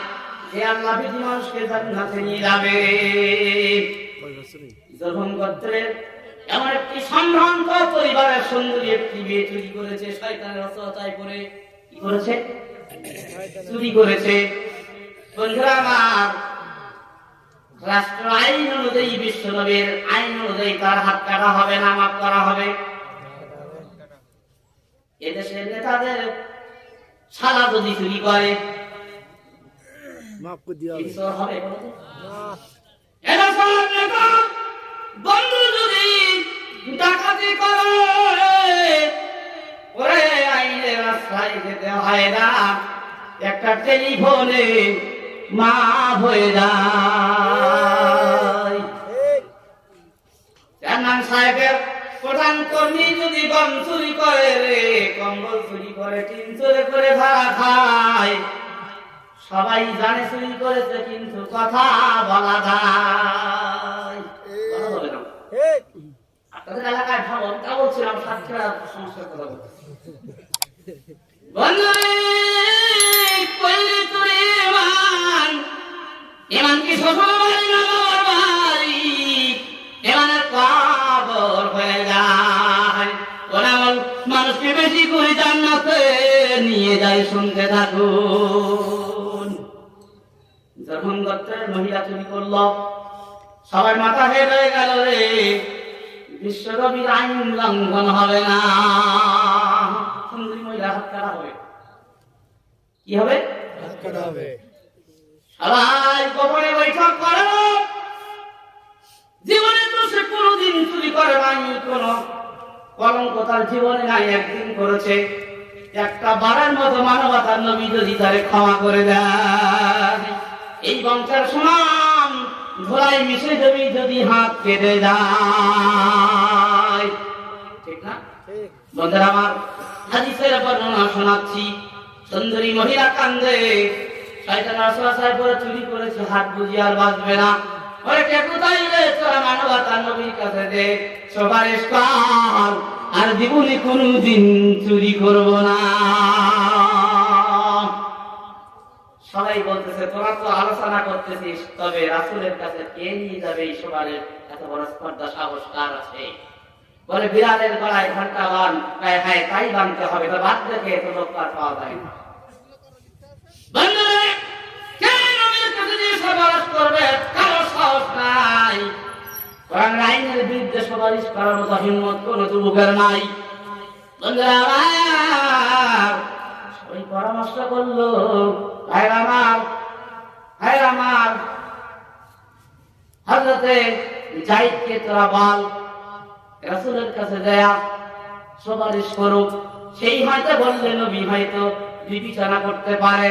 যে আল্লাহ বিধি মানুষকে জান্নাতে নিয়ে যাবে। যখন গোত্রের এমন একটি সম্ভ্রান্ত পরিবারের সুন্দরী একটি মেয়ে চুরি করেছে, শয়তানের অসহায়তায় পড়ে কি করেছে? চুরি করেছে। বন্ধুরা আমার, রাষ্ট্র আইন অনুযায়ী, বিশ্ব নবীর আইন অনুযায়ী তার হাত কাটা হবে না, মাফ করা হবে। এদেশের নেতাদের সারা যদি চুরি করে মাফ করে দেওয়া হবে, বন্ধু যদি ডাকাতি করে ওরে আইনের রাস্তায় যেতে হয় না, একটা টেলিফোনে মাফ হয়ে যায়। চেয়ারম্যান সাহেবের প্রধান কর্মী যদি গম চুরি করে রে, কম্বল চুরি করে, টিন চুরি করে ভাড়া খায়, সবাই জানে চুরি করেছে কিন্তু কথা বলা যায় না। আপনাদের এলাকায় ভাবন তা বলছিলাম, সাতক্ষীরা সমস্যার কথা বলছি। ইমান কি শ্বশুর বাড়ি না বাবার বাড়ি, ইমানের কবর হয়ে যায়। ওরা মানুষকে বেশি করে জান্নাতে নিয়ে যায়, শুনতে থাকুন। যখন গোত্রের মহিলা চুরি করলো, সবাই মাথা হেট হয়ে গেল রে, বিশ্বনবীর আইন লঙ্ঘন হবে না, সুন্দরী মহিলা হাত কাটা হবে। কি হবে? হাত কাটা হবে। সবাই গোপনে বৈঠক করো, জীবনে তো সে কোনোদিন চুরি করে নাই, কোন কলঙ্ক তার জীবনে নাই, একদিন করেছে। একটা বারের মতো মানবতার নবী যদি তারে ক্ষমা করে দেয়, এই বংশের সুনাম ধোলাই মিশে যাবি যদি হাত কেটে যায়, ঠিক না? বন্ধুরা আমার, হাদিসের বর্ণনা শোনাচ্ছি। সুন্দরী মহিলা কান্দে, শয়তান অসহায় পরে চুরি করেছে, হাত বুঝিয়ে আর বাঁচবে না। ওরে কে কোথায় রে, তোরা মানবতার নবীর কাছে দে সুপারিশ কর, আর জীবনে কোনদিন চুরি করব না। সবাই বলতেছে তোরা তো আলোচনা করতেছিস, তবে রাসূলের কাছে কে নিয়ে যাবে এই সুপারিশ? এত বড় স্পর্ধা সাহস কার আছে? বলে বিড়ালের গলায় ঘন্টা বান, হ্যাঁ তাই বানতে হবে, তো বাদ দেখে তো লোক আর পাওয়া যায় না। বন্ধুরা, কে নবীর কাছে যে সুপারিশ করবে কারো সাহস নাই। কোরআন আইনের বিরুদ্ধে সুপারিশ করার মতো হিম্মত কোন যুবকের নাই। বন্ধুরা আমার, সবাই পরামর্শ করলো, ভাইরা আমার, হযরতে যায়েদকে তোরা বল রাসূলের কাছে যায় সুপারিশ করুক, সেই হয়তো বললে নবী হয়তো বিবেচনা করতে পারে।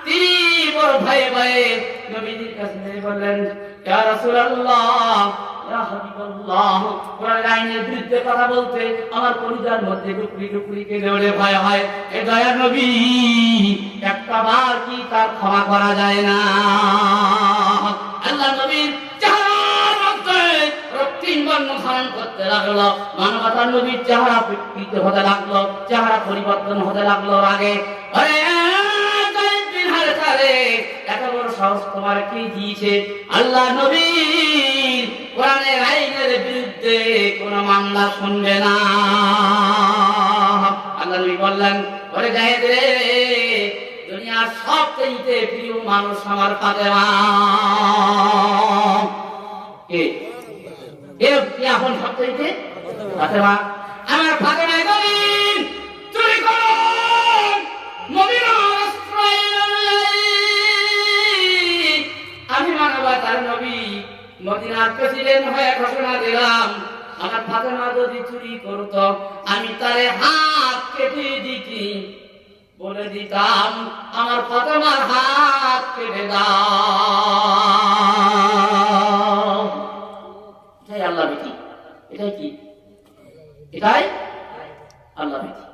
তিনি বড় ভয়ে ভয়ে নবীজির কাছে বললেন, ইয়া রাসূলুল্লাহ, ইয়া হাবিবাল্লাহ, কোরআনের আইনের বিরুদ্ধে কথা বলতে আমার কলিজার মধ্যে টুকরি টুকরি কেঁদে ওঠে, ভয় হয়। এ দয়ার নবী, একটা বার কি তার ক্ষমা করা যায় না? আল্লাহ নবীর চেহারার মধ্যে রক্তিম বর্ণ ধারণ করতে লাগলো, মানবতার নবীর চেহারা বিকৃত হতে লাগলো, চেহারা পরিবর্তন হতে লাগলো। আগে এত বড় সাহস তোমার কি দিয়েছে? আল্লাহ নবী কোরআনের আইনের বিরুদ্ধে কোন মামলা শুনবে না। আল্লাহ নবী বললেন, ওরে যায়েদ রে, দুনিয়ার সবচেয়ে প্রিয় মানুষ আমার ফাতেমা। কে এখন সবচেয়ে ফাতেমা? আমার ফাতেমা গরিব, চুরি করুন মদিনার আশ্রয়, আমি মানবতার নবী মদিনার প্রেসিডেন্ট হয়ে ঘোষণা দিলাম, আমার ফাতেমা যদি চুরি করতো আমি তারে হাত কেটে দিতি, বলে দিতাম আমার ফাতেমার হাত কেটে দাও। এটাই আল্লাহ ভীতি। এটাই কি? এটাই আল্লাহ ভীতি।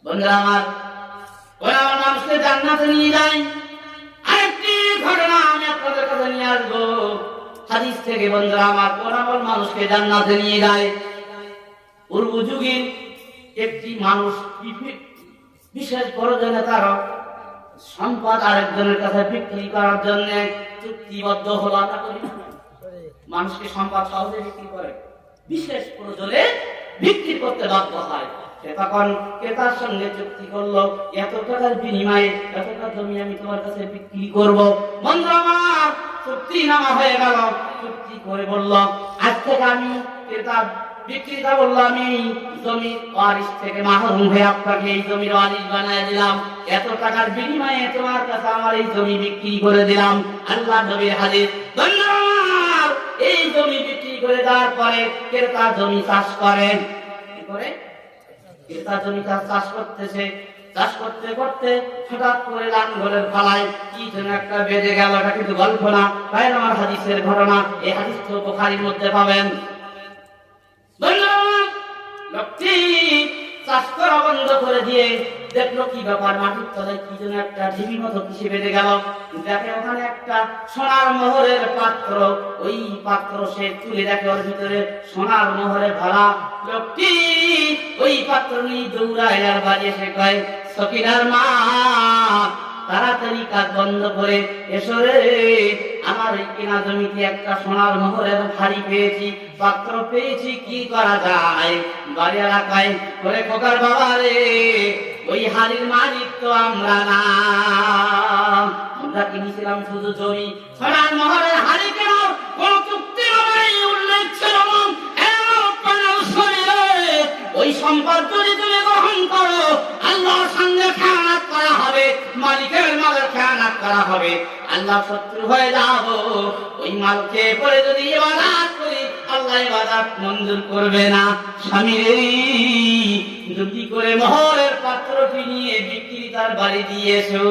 বন্ধুরা আমার, ওরা আমার মানুষকে জান্নাতে নিয়ে যায়। আরেকটি ঘটনা আমি আপনাদের কাছে নিয়ে আসবো হাদিস থেকে। বন্ধুরা আমার, কোন আমল মানুষকে জান্নাতে নিয়ে যায়? পূর্ব যুগে একটি মানুষ বিশেষ প্রয়োজনে তার সম্পদ আরেকজনের কাছে বিক্রি করার জন্য চুক্তিবদ্ধ হলো। মানুষকে সম্পদ সহজে বিক্রি করে, বিশেষ প্রয়োজনে বিক্রি করতে বাধ্য হয়। তখন ক্রেতার সঙ্গে চুক্তি করলো, এত টাকার বিনিময়ে এতটা জমি আমি তোমার কাছে বিক্রি করব। বন্ধুরা আমার, চুক্তি নামা হয়ে গেল। চুক্তি করে বলল, আজ থেকে আমি ক্রেতা বিক্রেতা বলল, আমি জমির ওয়ারিশ থেকে মাহরুম হয়ে আপনাকে এই জমির ওয়ারিশ বানিয়ে দিলাম। এত টাকার বিনিময়ে তোমার কাছে আমার এই জমি বিক্রি করে দিলাম। আল্লাহ নবীর হাদিস। বন্ধুরা আমার, এই জমি বিক্রি করে দেওয়ার পরে ক্রেতা জমি চাষ করেন। কি করে? ক্রেতা জমি চাষ করতেছে। চাষ করতে করতে হঠাৎ করে লাঙ্গলের ফালায় কি যেন একটা বেজে গেল। এটা কিন্তু গল্প না, তাই আমার হাদিসের ঘটনা। এই হাদিস তো বুখারীর মধ্যে পাবেন। লোকটি চাষ করা বন্ধ করে দিয়ে দেখলো কি ব্যাপার, মাটির তলায় কি যেন একটা ঢিবির মতো কিসে বেঁধে গেল। দেখে ওখানে একটা সোনার মোহরের পাত্র। ওই পাত্র সে তুলে দেখে ওর ভিতরে সোনার মোহরে ভরা। লোকটি ওই পাত্র নিয়ে দৌড়ায় আর বাড়ি এসে কয়, সকিনার মা, তাড়াতাড়ি কাজ বন্ধ করে এসো রে, আমার এই কেনা জমিতে একটা সোনার মোহরের হাড়ি পেয়েছি, পাত্র পেয়েছি, কি করা যায়? বাড়ি এলাকায় করে, খোকার বাবা রে, ওই হাড়ির মালিক তো আমরা না, আমরা কিনেছিলাম শুধু জমি। সোনার মোহরের হাড়ি কেন কোন চুক্তি উল্লেখ ছিল না। ওই সম্পদ যদি তুমি গ্রহণ করো, আল্লাহর সঙ্গে খেয়ানত করা হবে, মালিকের মালের খেয়ানত করা হবে, আল্লাহ শত্রু হয়ে যাব। ওই মালকে পরে যদি ইবাদত করি, আল্লাহ ইবাদত মঞ্জুর করবে না। স্বামী রে, যদি করে মোহরের পাত্রটি নিয়ে বিক্রেতার বাড়ি দিয়েছো।